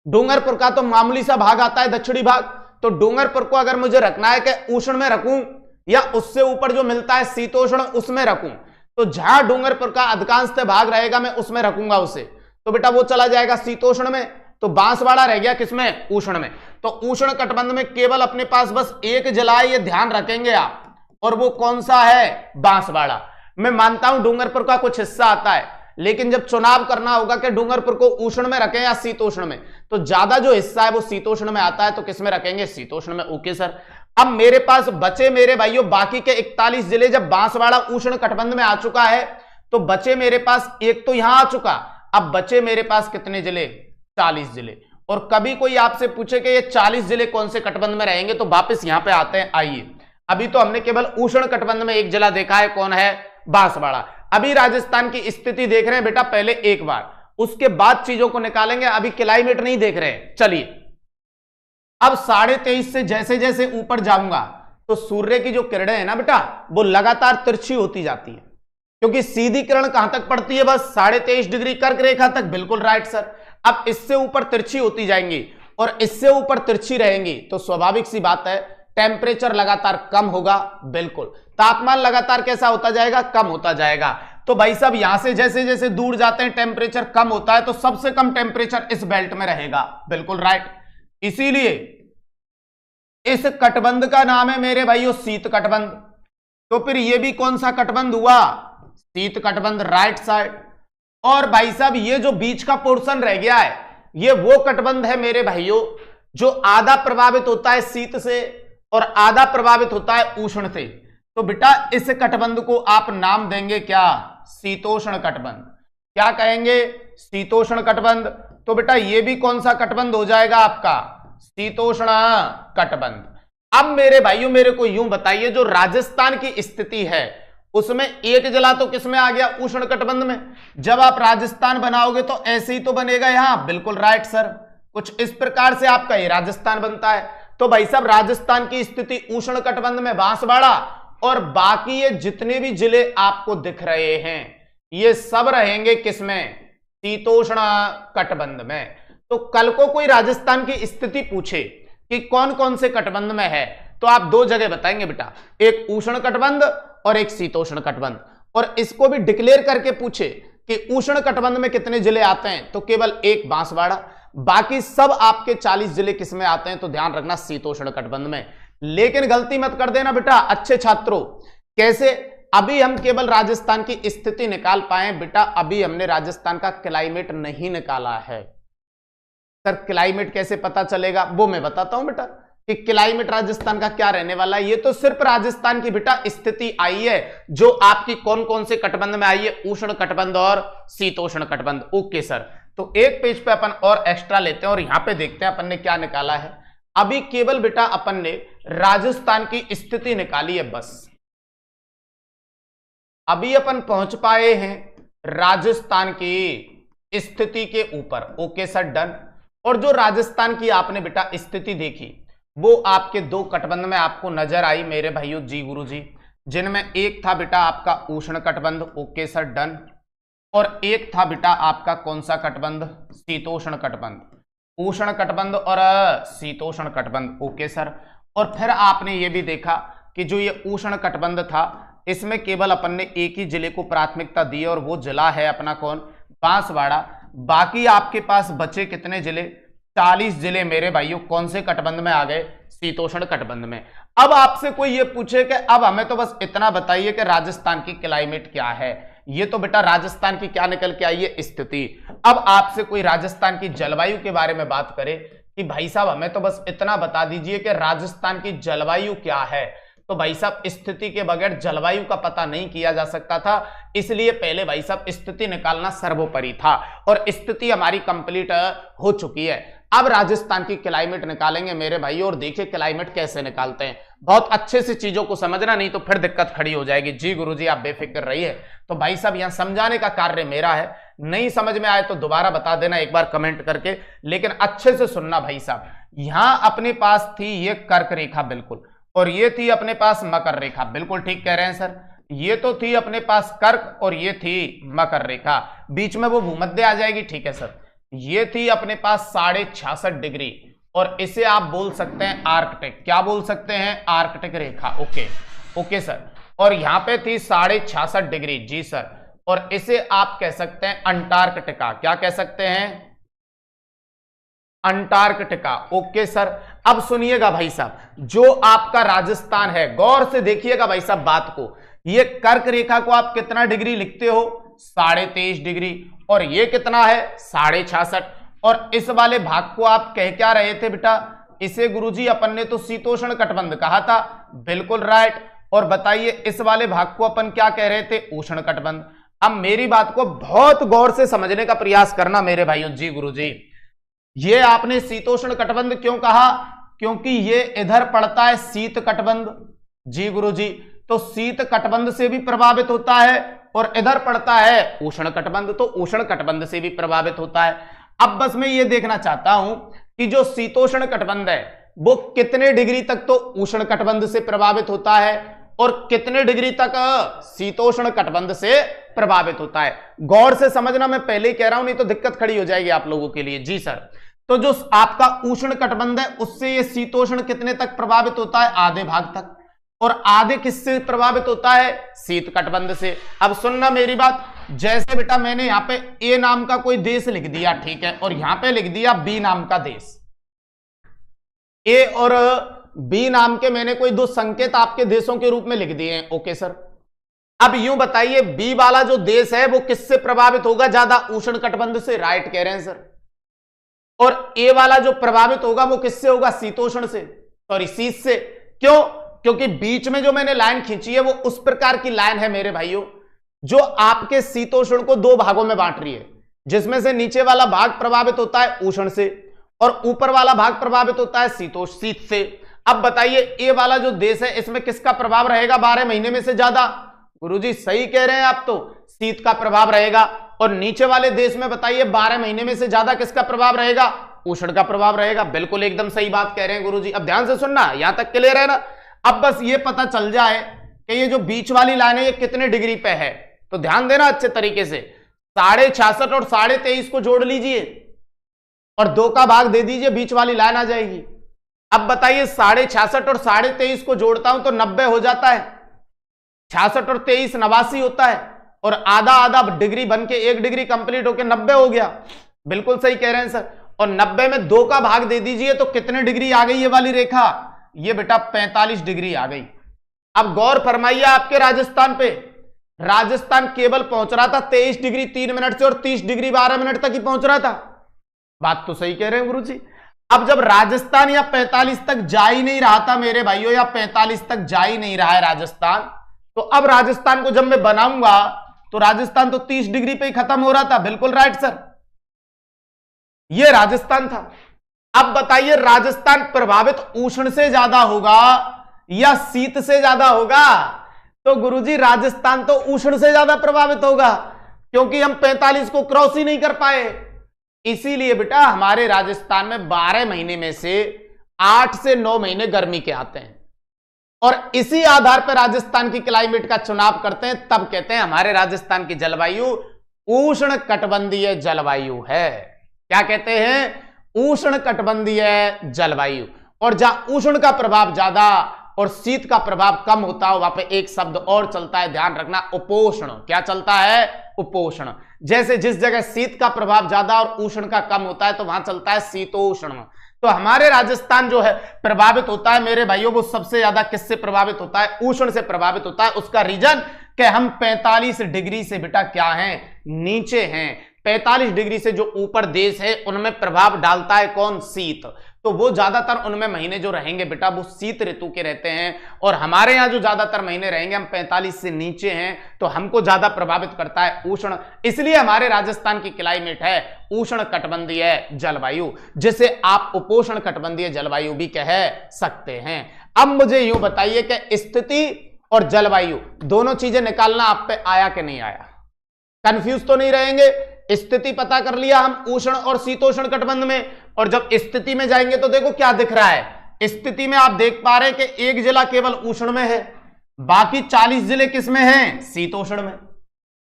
S1: डूंगरपुर का तो मामूली सा भाग आता है, दक्षिणी भाग। तो डूंगरपुर को अगर मुझे रखना है कि उष्ण में रखूं या उससे ऊपर जो मिलता है शीतोष्ण उसमें रखूं, तो जहां डूंगरपुर का अधिकांश भाग रहेगा मैं उसमें रखूंगा उसे। तो बेटा वो चला जाएगा शीतोष्ण में, तो बांसवाड़ा रह गया किसमें, उष्ण में। तो उष्ण कटबंध में केवल अपने पास बस एक जिला है, ये ध्यान रखेंगे आप, और वो कौन सा है, बांसवाड़ा। मैं मानता हूं डूंगरपुर का कुछ हिस्सा आता है, लेकिन जब चुनाव करना होगा कि डूंगरपुर को उष्ण में रखें या शीतोष्ण में, तो ज्यादा जो हिस्सा है वो शीतोष्ण में आता है, तो किसमें रखेंगे, शीतोष्ण में। Okay sir. अब मेरे पास बचे मेरे भाइयों बाकी के 41 जिले। जब बांसवाड़ा उष्ण कटबंध में आ चुका है तो बचे मेरे पास, एक तो यहां आ चुका, अब बचे मेरे पास कितने जिले, 40 जिले। और कभी कोई आपसे पूछे कि ये 40 जिले कौन से कटबंध में रहेंगे, तो वापस यहां पे आते हैं। आइए, अभी तो हमने केवल उष्ण कटबंध में एक जिला देखा है, कौन है, बांसवाड़ा। अभी राजस्थान की स्थिति देख रहे हैं बेटा पहले एक बार, उसके बाद चीजों को निकालेंगे। अभी क्लाइमेट नहीं देख रहे हैं। चलिए, अब 23.5 से जैसे जैसे ऊपर जाऊंगा तो सूर्य की जो किरणें है ना बेटा वो लगातार तिरछी होती जाती है, क्योंकि सीधी किरण कहां तक पड़ती है, बस 23.5 डिग्री कर्क रेखा तक, बिल्कुल राइट सर। अब इससे ऊपर तिरछी होती जाएंगी और इससे ऊपर तिरछी रहेंगी, तो स्वाभाविक सी बात है टेम्परेचर लगातार कम होगा, बिल्कुल। तापमान लगातार कैसा होता जाएगा, कम होता जाएगा। तो भाई साहब यहां से जैसे जैसे दूर जाते हैं टेम्परेचर कम होता है, तो सबसे कम टेम्परेचर इस बेल्ट में रहेगा, बिल्कुल राइट। इसीलिए इस कटबंध का नाम है मेरे भाइयों शीत कटबंध। तो फिर ये भी कौन सा कटबंध हुआ, शीत कटबंध, राइट साइड। और भाई साहब ये जो बीच का पोर्शन रह गया है, ये वो कटबंध है मेरे भाइयों जो आधा प्रभावित होता है शीत से और आधा प्रभावित होता है उष्ण से। तो बेटा इस कटबंध को आप नाम देंगे क्या, शीतोष्ण कटबंध। क्या कहेंगे, शीतोष्ण कटबंध। तो बेटा ये भी कौन सा कटबंध हो जाएगा आपका, शीतोष्ण कटबंध। अब मेरे भाइयों मेरे को यूं बताइए, जो राजस्थान की स्थिति है उसमें एक जिला तो किसमें आ गया, उष्ण कटबंध में। जब आप राजस्थान बनाओगे तो ऐसे ही तो बनेगा यहां, बिल्कुल राइट सर। कुछ इस प्रकार से आपका ये राजस्थान बनता है। तो भाई साहब राजस्थान की स्थिति उष्ण कटबंध में बांसवाड़ा, और बाकी ये जितने भी जिले आपको दिख रहे हैं ये सब रहेंगे किसमें, शीतोष्ण कटबंध में। तो कल को कोई राजस्थान की स्थिति पूछे कि कौन कौन से कटबंध में है, तो आप दो जगह बताएंगे बेटा, एक उष्ण कटबंध और एक शीतोष्ण कटबंध। और इसको भी डिक्लेयर करके पूछे कि उष्ण कटबंध में कितने जिले आते हैं, तो केवल एक बांसवाड़ा, बाकी सब आपके 40 जिले किसमें आते हैं, तो ध्यान रखना शीतोष्ण कटबंध में। लेकिन गलती मत कर देना बेटा अच्छे छात्रों। कैसे, अभी हम केवल राजस्थान की स्थिति निकाल पाए बेटा, अभी हमने राजस्थान का क्लाइमेट नहीं निकाला है। सर क्लाइमेट कैसे पता चलेगा, वो मैं बताता हूं बेटा कि क्लाइमेट राजस्थान का क्या रहने वाला है। ये तो सिर्फ राजस्थान की बेटा स्थिति आई है जो आपकी कौन कौन से कटबंध में आई है, उष्ण कटबंध और शीतोष्ण कटबंध। ओके सर, तो एक पेज पे अपन और एक्स्ट्रा लेते हैं और यहां पे देखते हैं अपन ने क्या निकाला है। अभी केवल बेटा अपन ने राजस्थान की स्थिति निकाली है बस। अभी अपन पहुंच पाए हैं राजस्थान की स्थिति के ऊपर। Okay sir, done. और जो राजस्थान की आपने बेटा स्थिति देखी वो आपके दो कटबंध में आपको नजर आई मेरे भाइयों जी गुरुजी, जिनमें एक था बेटा आपका उष्ण कटबंध। Okay sir, done. और एक था बेटा आपका कौन सा कटबंध, शीतोष्ण कटबंध। उष्ण कटबंध और शीतोष्ण कटबंध। Okay sir. और फिर आपने ये भी देखा कि जो ये उष्ण कटबंध था इसमें केवल अपन ने एक ही जिले को प्राथमिकता दी और वो जिला है अपना कौन, बांसवाड़ा। बाकी आपके पास बचे कितने जिले, 40 जिले मेरे भाइयों कौन से कटबंध में आ गए, शीतोष्ण कटबंध में। अब आपसे कोई ये पूछे कि अब हमें तो बस इतना बताइए कि राजस्थान की क्लाइमेट क्या है, ये तो बेटा राजस्थान की क्या निकल के आई है स्थिति। अब आपसे कोई राजस्थान की जलवायु के बारे में बात करे कि भाई साहब हमें तो बस इतना बता दीजिए कि राजस्थान की जलवायु क्या है, तो भाई साहब स्थिति के बगैर जलवायु का पता नहीं किया जा सकता था, इसलिए पहले भाई साहब स्थिति निकालना सर्वोपरि था और स्थिति हमारी कंप्लीट हो चुकी है। अब राजस्थान की क्लाइमेट निकालेंगे मेरे भाई, और देखिए क्लाइमेट कैसे निकालते हैं। बहुत अच्छे से चीजों को समझना, नहीं तो फिर दिक्कत खड़ी हो जाएगी। जी गुरुजी आप बेफिक्र रहिए। तो भाई साहब यहां समझाने का कार्य मेरा है, नहीं समझ में आए तो दोबारा बता देना एक बार कमेंट करके, लेकिन अच्छे से सुनना भाई साहब। यहां अपने पास थी ये कर्क रेखा बिल्कुल, और ये थी अपने पास मकर रेखा, बिल्कुल ठीक कह रहे हैं सर। ये तो थी अपने पास कर्क और ये थी मकर रेखा, बीच में वो भूमध्य आ जाएगी, ठीक है सर। ये थी अपने पास 66.5 डिग्री, और इसे आप बोल सकते हैं आर्कटिक। क्या बोल सकते हैं? आर्कटिक रेखा। Okay okay sir. और यहां पे थी 66.5 डिग्री, जी सर, और इसे आप कह सकते हैं अंटार्कटिका। क्या कह सकते हैं? अंटार्कटिका। Okay sir. अब सुनिएगा भाई साहब, जो आपका राजस्थान है, गौर से देखिएगा भाई साहब बात को। ये कर्क रेखा को आप कितना डिग्री लिखते हो? 23.5 डिग्री, और ये कितना है? 66.5। और इस वाले भाग को आप कह क्या रहे थे बेटा? इसे गुरुजी अपन ने तो शीतोष्ण कटिबंध कहा था, बिल्कुल राइट। और बताइए इस वाले भाग को अपन क्या कह रहे थे? उष्ण कटिबंध। अब मेरी बात को बहुत गौर से समझने का प्रयास करना मेरे भाइयों। जी गुरुजी, ये आपने शीतोष्ण कटिबंध क्यों कहा? क्योंकि ये इधर पड़ता है शीत कटिबंध। जी गुरुजी, तो शीत कटिबंध से भी प्रभावित होता है, और इधर पड़ता है उष्ण कटिबंध, तो उष्ण कटिबंध से भी प्रभावित होता है। अब बस मैं ये देखना चाहता हूं कि जो शीतोष्ण कटिबंध है वो कितने डिग्री तक तो उष्ण कटिबंध से प्रभावित होता है, और कितने डिग्री तक शीतोष्ण कटिबंध से प्रभावित होता है। गौर से समझना, मैं पहले ही कह रहा हूं, नहीं तो दिक्कत खड़ी हो जाएगी आप लोगों के लिए। जी सर, तो जो आपका उष्ण कटिबंध है उससे ये शीतोष्ण कितने तक प्रभावित होता है? आधे भाग तक। और आधे किससे प्रभावित होता है? शीत कटिबंध से। अब सुनना मेरी बात, जैसे बेटा मैंने यहां पे ए नाम का कोई देश लिख दिया, ठीक है, और यहां पे लिख दिया बी नाम का देश। ए और बी नाम के मैंने कोई दो संकेत आपके देशों के रूप में लिख दिए हैं। Okay sir. अब यूं बताइए बी वाला जो देश है वो किससे प्रभावित होगा ज्यादा? उष्ण कटिबंध से। राइट कह रहे हैं सर। और ए वाला जो प्रभावित होगा वो किससे होगा? शीतोष्ण से, सॉरी शीत से। क्यों? क्योंकि बीच में जो मैंने लाइन खींची है वो उस प्रकार की लाइन है मेरे भाइयों जो आपके शीतोष्ण को दो भागों में बांट रही है, जिसमें से नीचे वाला भाग प्रभावित होता है उष्ण से और ऊपर वाला भाग प्रभावित होता है शीत से। अब बताइए ए वाला जो देश है इसमें किसका प्रभाव रहेगा 12 महीने में से ज्यादा? गुरुजी सही कह रहे हैं आप, तो शीत का प्रभाव रहेगा। और नीचे वाले देश में बताइए 12 महीने में से ज्यादा किसका प्रभाव रहेगा? उष्ण का प्रभाव रहेगा। बिल्कुल एकदम सही बात कह रहे हैं गुरुजी। अब ध्यान से सुनना, यहां तक क्लियर है ना? अब बस ये पता चल जाए कि ये जो बीच वाली लाइन है ये कितने डिग्री पे है, तो ध्यान देना अच्छे तरीके से। 66.5 और 23.5 को जोड़ लीजिए और 2 का भाग दे दीजिए, बीच वाली लाइन आ जाएगी। अब बताइए 66.5 और 23.5 को जोड़ता हूं तो 90 हो जाता है। 66 और 23 89 होता है, और आधा आधा डिग्री बन के 1 डिग्री कंप्लीट होकर 90 हो गया। बिल्कुल सही कह रहे हैं सर। और 90 में 2 का भाग दे दीजिए तो कितने डिग्री आ गई ये वाली रेखा? ये बेटा 45 डिग्री आ गई। अब गौर फरमाइए आपके राजस्थान पे, राजस्थान केवल पहुंच रहा था 23 डिग्री 3 मिनट से और 30 डिग्री 12 मिनट तक ही पहुंच रहा था। बात तो सही कह रहे हैं गुरुजी। अब जब राजस्थान या 45 तक जा ही नहीं रहा था मेरे भाइयों, या 45 तक जा ही नहीं रहा है राजस्थान, तो अब राजस्थान को जब मैं बनाऊंगा तो राजस्थान तो 30 डिग्री पे ही खत्म हो रहा था। बिल्कुल राइट सर, ये राजस्थान था। अब बताइए राजस्थान प्रभावित उष्ण से ज्यादा होगा या शीत से ज्यादा होगा? तो गुरुजी राजस्थान तो उष्ण से ज्यादा प्रभावित होगा, क्योंकि हम 45 को क्रॉस ही नहीं कर पाए। इसीलिए बेटा हमारे राजस्थान में 12 महीने में से 8 से 9 महीने गर्मी के आते हैं, और इसी आधार पर राजस्थान की क्लाइमेट का चुनाव करते हैं। तब कहते हैं हमारे राजस्थान की जलवायु उष्ण कटिबंधीय जलवायु है। क्या कहते हैं? उष्ण कटिबंधीय जलवायु। और जहां उष्ण का प्रभाव ज्यादा और शीत का प्रभाव कम होता है वहां पे एक शब्द और चलता है, ध्यान रखना, उपोष्ण। क्या चलता है? उपोष्ण। जैसे जिस जगह शीत का प्रभाव ज्यादा और उष्ण का कम होता है तो वहां चलता है शीतोष्ण। तो हमारे राजस्थान जो है प्रभावित होता है मेरे भाइयों, वो सबसे ज्यादा किससे प्रभावित होता है? उष्ण से प्रभावित होता है। उसका रीजन कि हम 45 डिग्री से बेटा क्या हैं? नीचे हैं। 45 डिग्री से जो ऊपर देश है उनमें प्रभाव डालता है कौन? शीत। तो वो ज्यादातर उनमें महीने जो रहेंगे बेटा वो शीत ऋतु के रहते हैं, और हमारे यहाँ जो ज्यादातर महीने रहेंगे हम 45 से नीचे हैं, तो हमको ज्यादा प्रभावित करता है उष्ण। इसलिए हमारे राजस्थान की क्लाइमेट है उष्ण कटिबंधीय जलवायु, जिसे आप उपोष्ण कटिबंधीय जलवायु भी कह सकते हैं। अब मुझे यूं बताइए कि स्थिति और जलवायु दोनों चीजें निकालना आप पे आया कि नहीं आया? कंफ्यूज तो नहीं रहेंगे? स्थिति पता कर लिया हम उष्ण और शीतोष्ण कटिबंध में, और जब स्थिति में जाएंगे तो देखो क्या दिख रहा है। स्थिति में आप देख पा रहे हैं कि एक जिला केवल उष्ण में है, बाकी 40 जिले किस में हैं? शीतोष्ण में।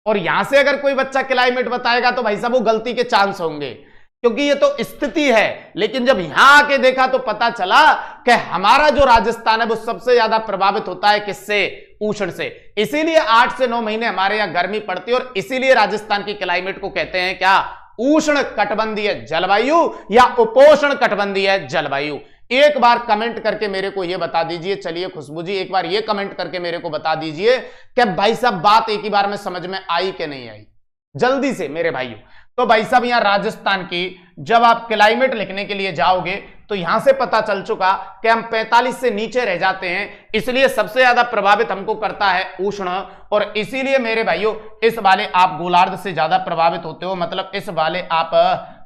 S1: और यहां से अगर कोई बच्चा क्लाइमेट बताएगा तो भाई साहब वो गलती के चांस होंगे, क्योंकि ये तो स्थिति है। लेकिन जब यहां आके देखा तो पता चला कि हमारा जो राजस्थान है वो सबसे ज्यादा प्रभावित होता है किससे? उष्ण से। इसीलिए 8 से 9 महीने हमारे यहां गर्मी पड़ती है, और इसीलिए राजस्थान की क्लाइमेट को कहते हैं क्या? उष्ण कटिबंधीय जलवायु या उपोष्ण कटिबंधीय जलवायु। एक बार कमेंट करके मेरे को यह बता दीजिए। चलिए खुशबू जी एक बार ये कमेंट करके मेरे को बता दीजिए कि भाई साहब बात एक ही बार में समझ में आई कि नहीं आई, जल्दी से मेरे भाइयों। तो भाई साहब यहां राजस्थान की जब आप क्लाइमेट लिखने के लिए जाओगे तो यहां से पता चल चुका कि हम 45 से नीचे रह जाते हैं, इसलिए सबसे ज्यादा प्रभावित हमको करता है उष्ण। और इसीलिए मेरे भाइयों इस वाले आप गोलार्ध से ज्यादा प्रभावित होते हो, मतलब इस वाले आप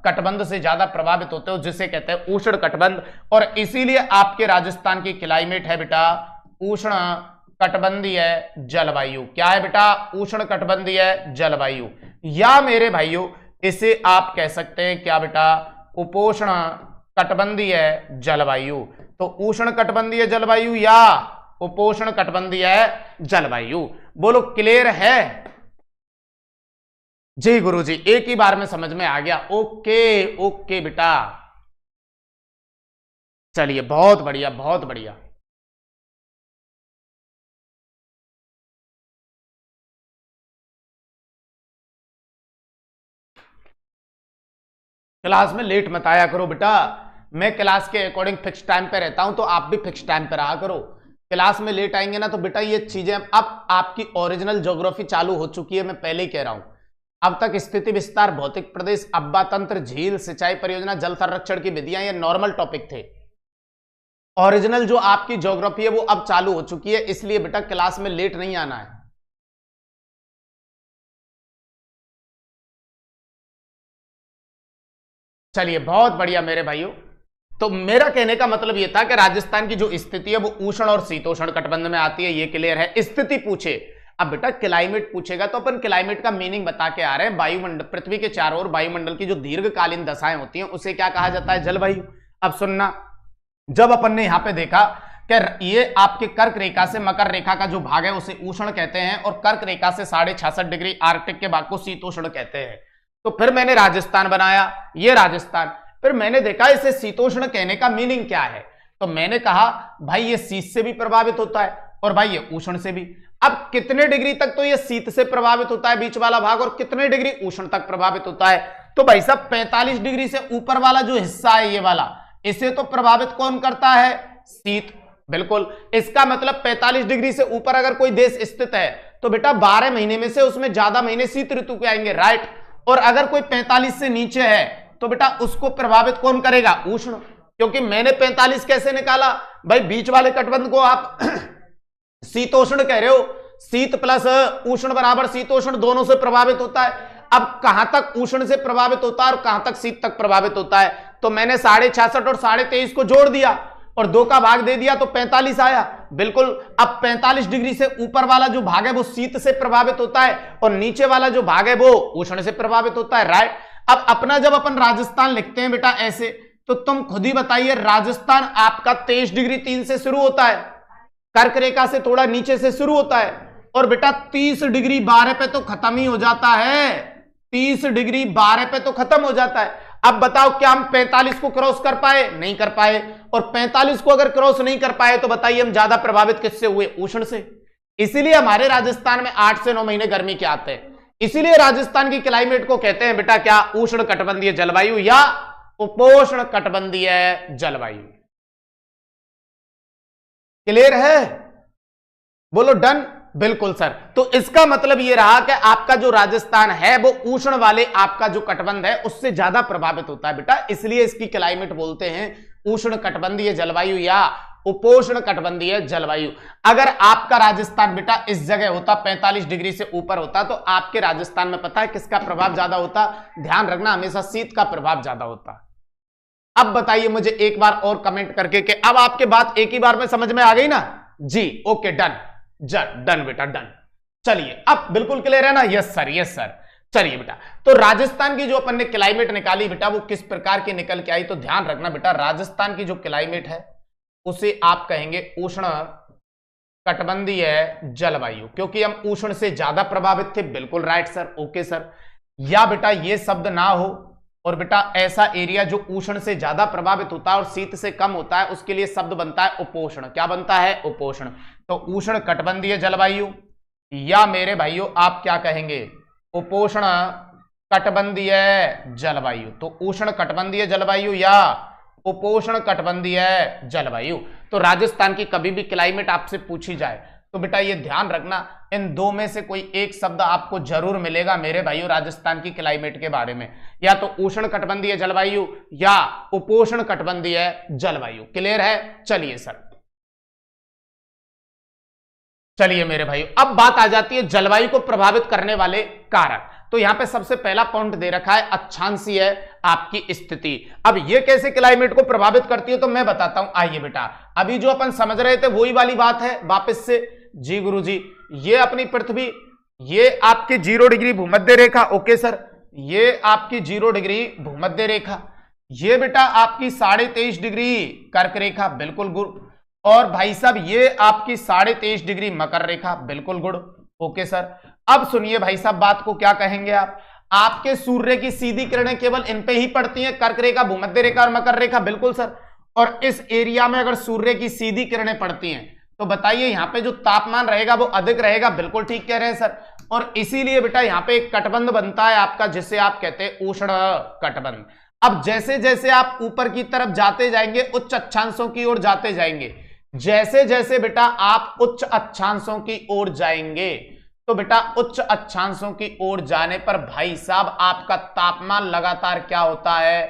S1: कटिबंध से ज्यादा प्रभावित होते हो, जिसे कहते हैं उष्ण कटिबंध। और इसीलिए आपके राजस्थान की क्लाइमेट है बेटा उष्ण कटिबंधीय जलवायु। क्या है बेटा? उष्ण कटिबंधीय जलवायु, या मेरे भाइयों इसे आप कह सकते हैं क्या बेटा? उपोष्ण कटिबंधीय जलवायु। तो उष्ण कटिबंधीय जलवायु या उपोष्ण कटिबंधीय जलवायु। बोलो क्लियर है? जी गुरुजी एक ही बार में समझ में आ गया। ओके ओके बेटा, चलिए बहुत बढ़िया बहुत बढ़िया। क्लास में लेट मत आया करो बेटा, मैं क्लास के अकॉर्डिंग फिक्स टाइम पे रहता हूं, तो आप भी फिक्स टाइम पे रहा करो। क्लास में लेट आएंगे ना तो बेटा ये चीजें, अब आपकी ओरिजिनल ज्योग्राफी चालू हो चुकी है, मैं पहले ही कह रहा हूं। अब तक स्थिति विस्तार, भौतिक प्रदेश, अब्बा तंत्र, झील, सिंचाई परियोजना, जल संरक्षण की विधियां, ये नॉर्मल टॉपिक थे। ओरिजिनल जो आपकी ज्योग्राफी है वो अब चालू हो चुकी है, इसलिए बेटा क्लास में लेट नहीं आना है। चलिए बहुत बढ़िया मेरे भाइयों। तो मेरा कहने का मतलब यह था कि राजस्थान की जो स्थिति है वो उष्ण और शीतोष्ण कटिबंध में आती है, ये क्लियर है। स्थिति पूछे, अब बेटा क्लाइमेट पूछेगा तो अपन क्लाइमेट का मीनिंग बता के आ रहे हैं। वायुमंडल, पृथ्वी के चारों ओर वायुमंडल की जो दीर्घकालीन दशाएं होती हैं उसे क्या कहा जाता है? जलवायु। अब सुनना, जब अपन ने यहां पे देखा कि ये आपके कर्क रेखा से मकर रेखा का जो भाग है उसे उष्ण कहते हैं, और कर्क रेखा से 66.5 डिग्री आर्कटिक के भाग को शीतोष्ण कहते हैं। तो फिर मैंने राजस्थान बनाया, ये राजस्थान। फिर मैंने देखा इसे शीतोष्ण कहने का मीनिंग क्या है, तो मैंने कहा भाई ये शीत से भी प्रभावित होता है और भाई ये उष्ण से भी। अब कितने डिग्री तक तो ये शीत से प्रभावित होता है बीच वाला भाग, और कितने डिग्री उष्ण तक प्रभावित होता है? तो भाई साहब 45 डिग्री से ऊपर वाला जो हिस्सा है ये वाला, इसे तो प्रभावित कौन करता है? शीत। बिल्कुल, इसका मतलब 45 डिग्री से ऊपर अगर कोई देश स्थित है तो बेटा 12 महीने में से उसमें ज्यादा महीने शीत ऋतु के आएंगे, राइट। और अगर कोई 45 से नीचे है तो बेटा उसको प्रभावित कौन करेगा? उष्ण। क्योंकि मैंने 45 कैसे निकाला भाई? बीच वाले कटबंध को आप शीतोष्ण कह रहे हो, शीत प्लस उष्ण बराबर शीतोष्ण, दोनों से प्रभावित होता है। अब कहां तक उष्ण से प्रभावित होता है और कहां तक शीत तक प्रभावित होता है? तो मैंने 66.5 और 23.5 को जोड़ दिया और 2 का भाग दे दिया तो 45 आया। बिल्कुल, अब 45 डिग्री से ऊपर वाला जो भाग है वो शीत से प्रभावित होता है और नीचे वाला जो भाग है वो उष्ण से प्रभावित होता है, राइट। अब अपना जब अपन राजस्थान लिखते हैं बेटा ऐसे, तो तुम खुद ही बताइए, राजस्थान आपका 23 डिग्री 3 से शुरू होता है, कर्क रेखा से थोड़ा नीचे से शुरू होता है, और बेटा 30 डिग्री 12 पे तो खत्म ही हो जाता है। 30 डिग्री 12 पे तो खत्म हो जाता है। अब बताओ क्या हम 45 को क्रॉस कर पाए? नहीं कर पाए। और 45 को अगर क्रॉस नहीं कर पाए तो बताइए हम ज्यादा प्रभावित किससे हुए? उष्ण से। इसीलिए हमारे राजस्थान में 8 से 9 महीने गर्मी के आते हैं। इसीलिए राजस्थान की क्लाइमेट को कहते हैं बेटा क्या? उष्ण कटिबंधीय जलवायु या उपोष्ण कटिबंधीय जलवायु। क्लियर है? बोलो डन। बिल्कुल सर। तो इसका मतलब यह रहा कि आपका जो राजस्थान है वो उष्ण वाले आपका जो कटिबंध है उससे ज्यादा प्रभावित होता है बेटा, इसलिए इसकी क्लाइमेट बोलते हैं उष्ण कटिबंधीय जलवायु या उपोष्ण कटिबंधीय जलवायु। अगर आपका राजस्थान बेटा इस जगह होता 45 डिग्री से ऊपर होता तो आपके राजस्थान में पता है किसका प्रभाव ज्यादा होता? ध्यान रखना, हमेशा शीत का प्रभाव ज्यादा होता। अब बताइए मुझे एक बार और कमेंट करके कि अब आपके बात एक ही बार में समझ में आ गई ना जी? ओके, डन डन बेटा, डन। चलिए अब बिल्कुल क्लियर है ना? Yes sir, yes sir. चलिए बेटा, तो राजस्थान की जो अपन ने क्लाइमेट निकाली बेटा वो किस प्रकार की निकल के आई? तो ध्यान रखना बेटा, राजस्थान की जो क्लाइमेट है उसे आप कहेंगे उष्ण कटिबंधीय जलवायु, क्योंकि हम उष्ण से ज्यादा प्रभावित थे। बिल्कुल राइट सर, ओके सर। या बेटा ये शब्द ना हो और बेटा ऐसा एरिया जो उष्ण से ज्यादा प्रभावित होता है और शीत से कम होता है, उसके लिए शब्द बनता है उपोष्ण। क्या बनता है? उपोष्ण। तो उष्ण कटिबंधीय जलवायु या मेरे भाइयों आप क्या कहेंगे? उपोष्ण कटिबंधीय जलवायु। तो उष्ण कटिबंधीय जलवायु या उपोष्ण कटिबंधीय जलवायु। तो राजस्थान की कभी भी क्लाइमेट आपसे पूछी जाए तो बेटा ये ध्यान रखना, इन दो में से कोई एक शब्द आपको जरूर मिलेगा मेरे भाइयों राजस्थान की क्लाइमेट के बारे में, या तो उष्ण कटिबंधीय जलवायु या उपोष्ण कटिबंधीय जलवायु। क्लियर है? चलिए सर, चलिए मेरे भाइयों, अब बात आ जाती है जलवायु को प्रभावित करने वाले कारक। तो यहां पे सबसे पहला पॉइंट दे रखा है अक्षांशीय आपकी स्थिति। अब ये कैसे क्लाइमेट को प्रभावित करती है तो मैं बताता हूं। आइए बेटा, अभी जो अपन समझ रहे थे वही वाली बात है वापस से। जी गुरुजी, ये अपनी पृथ्वी, ये आपकी 0 डिग्री भूमध्य रेखा। ओके सर, ये आपकी 0 डिग्री भूमध्य रेखा, ये बेटा आपकी 23.5 डिग्री कर्क रेखा। बिल्कुल गुड। और भाई साहब ये आपकी 23.5 डिग्री मकर रेखा। बिल्कुल गुड। Okay sir. अब सुनिए भाई साहब बात को, क्या कहेंगे आप? आपके सूर्य की सीधी किरणें केवल इन पे ही पड़ती हैं, कर्क रेखा, भूमध्य रेखा और मकर रेखा। बिल्कुल सर। और इस एरिया में अगर सूर्य की सीधी किरणें पड़ती हैं तो बताइए यहां पे जो तापमान रहेगा वो अधिक रहेगा। बिल्कुल ठीक कह रहे हैं सर। और इसीलिए बेटा यहां पे एक कटबंध बनता है आपका, जिसे आप कहते हैं उष्ण कटबंध। अब जैसे जैसे आप ऊपर की तरफ जाते जाएंगे, उच्च अक्षांशों की ओर जाते जाएंगे, जैसे जैसे बेटा आप उच्च अक्षांशों की ओर जाएंगे तो बेटा उच्च अक्षांशों की ओर जाने पर भाई साहब आपका तापमान लगातार क्या होता है?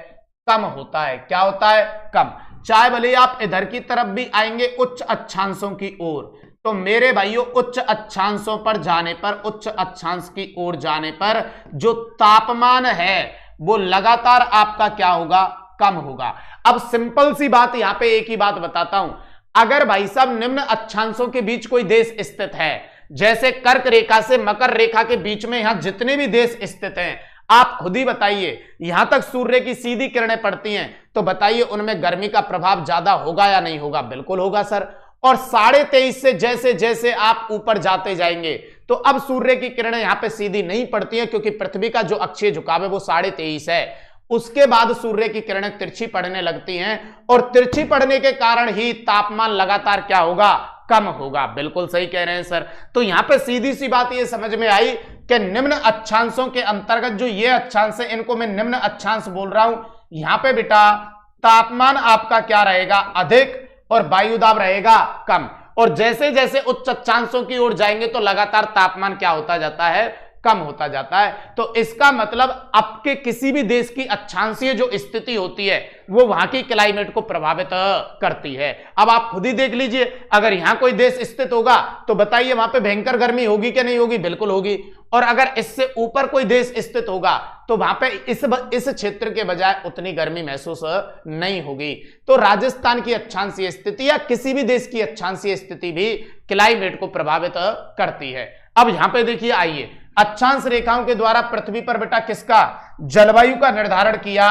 S1: कम होता है। क्या होता है? कम। चाहे भले आप इधर की तरफ भी आएंगे उच्च अक्षांशों की ओर, तो मेरे भाइयों उच्च अक्षांशों पर जाने पर, उच्च अक्षांश की ओर जाने पर जो तापमान है वो लगातार आपका क्या होगा? कम होगा। अब सिंपल सी बात, यहां पे एक ही बात बताता हूं। अगर भाई साहब निम्न अक्षांशों के बीच कोई देश स्थित है, जैसे कर्क रेखा से मकर रेखा के बीच में यहां जितने भी देश स्थित हैं, आप खुद ही बताइए, यहां तक सूर्य की सीधी किरणें पड़ती हैं, तो बताइए उनमें गर्मी का प्रभाव ज्यादा होगा या नहीं होगा? बिल्कुल होगा सर। और 23.5 से जैसे जैसे आप ऊपर जाते जाएंगे तो अब सूर्य की किरणें यहां पे सीधी नहीं पड़ती हैं, क्योंकि पृथ्वी का जो अक्षीय झुकाव है वो 23.5 है। उसके बाद सूर्य की किरणें तिरछी पड़ने लगती हैं और तिरछी पड़ने के कारण ही तापमान लगातार क्या होगा? कम होगा। बिल्कुल सही कह रहे हैं सर। तो यहां पे सीधी सी बात ये समझ में आई कि निम्न अक्षांशों के अंतर्गत जो ये अक्षांश है, इनको मैं निम्न अक्षांश बोल रहा हूं। यहां पे बेटा तापमान आपका क्या रहेगा? अधिक, और वायुदाब रहेगा कम। और जैसे जैसे उच्च अक्षांशों की ओर जाएंगे तो लगातार तापमान क्या होता जाता है? कम होता जाता है। तो इसका मतलब आपके किसी भी देश की अक्षांशीय जो स्थिति होती है वो वहां की क्लाइमेट को प्रभावित करती है। अब आप खुद ही देख लीजिए, अगर यहां कोई देश स्थित होगा तो बताइए वहां पे भयंकर गर्मी होगी कि नहीं होगी? बिल्कुल होगी। और अगर इससे ऊपर कोई देश स्थित होगा तो वहां पे इस क्षेत्र के बजाय उतनी गर्मी महसूस नहीं होगी। तो राजस्थान की अक्षांशीय स्थिति या किसी भी देश की अक्षांशीय स्थिति भी क्लाइमेट को प्रभावित करती है। अब यहां पे देखिए, आइए, अक्षांश रेखाओं के द्वारा पृथ्वी पर बेटा किसका? जलवायु का निर्धारण किया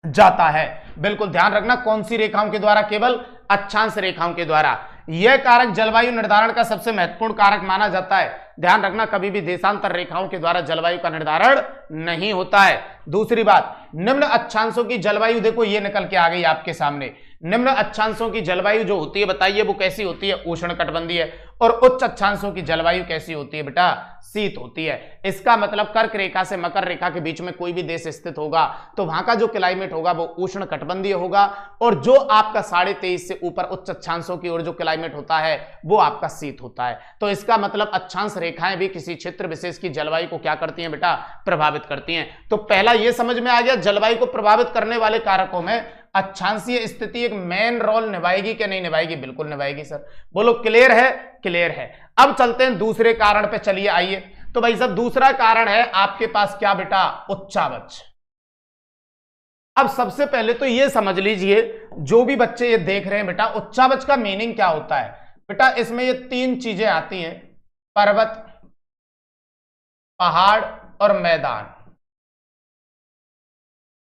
S1: जाता है। बिल्कुल ध्यान रखना, कौन सी रेखाओं के द्वारा? केवल अक्षांश रेखाओं के द्वारा। यह कारक जलवायु निर्धारण का सबसे महत्वपूर्ण कारक माना जाता है। ध्यान रखना, कभी भी देशांतर रेखाओं के द्वारा जलवायु का निर्धारण नहीं होता है। दूसरी बात, निम्न अक्षांशों की जलवायु देखो ये निकल के आ गई आपके सामने। निम्न अक्षांशों की जलवायु जो होती है बताइए वो कैसी होती है? उष्ण कटिबंधीय। और उच्च अक्षांशों की जलवायु कैसी होती है बेटा? शीत होती है। इसका मतलब कर्क रेखा से मकर रेखा के बीच में कोई भी देश स्थित होगा तो वहां का जो क्लाइमेट होगा वो उष्ण कटिबंधीय होगा, और जो आपका 23.5 से ऊपर उच्च अक्षांशों की ओर जो क्लाइमेट होता है वो आपका शीत होता है। तो इसका मतलब अक्षांश रेखाएं भी किसी क्षेत्र विशेष की जलवायु को क्या करती हैं बेटा? प्रभावित करती हैं। तो पहला ये समझ में आ गया, जलवायु को प्रभावित करने वाले कारकों में अक्षांशीय स्थिति एक मेन रोल निभाएगी कि नहीं निभाएगी? बिल्कुल निभाएगी सर। बोलो क्लियर है? क्लियर है। अब चलते हैं दूसरे कारण पे, चलिए आइए। तो भाई साहब दूसरा कारण है आपके पास क्या बेटा? उच्चावच। अब सबसे पहले तो ये समझ लीजिए, जो भी बच्चे ये देख रहे हैं बेटा, उच्चावच का मीनिंग क्या होता है बेटा? इसमें ये तीन चीजें आती हैं, पर्वत, पहाड़ और मैदान।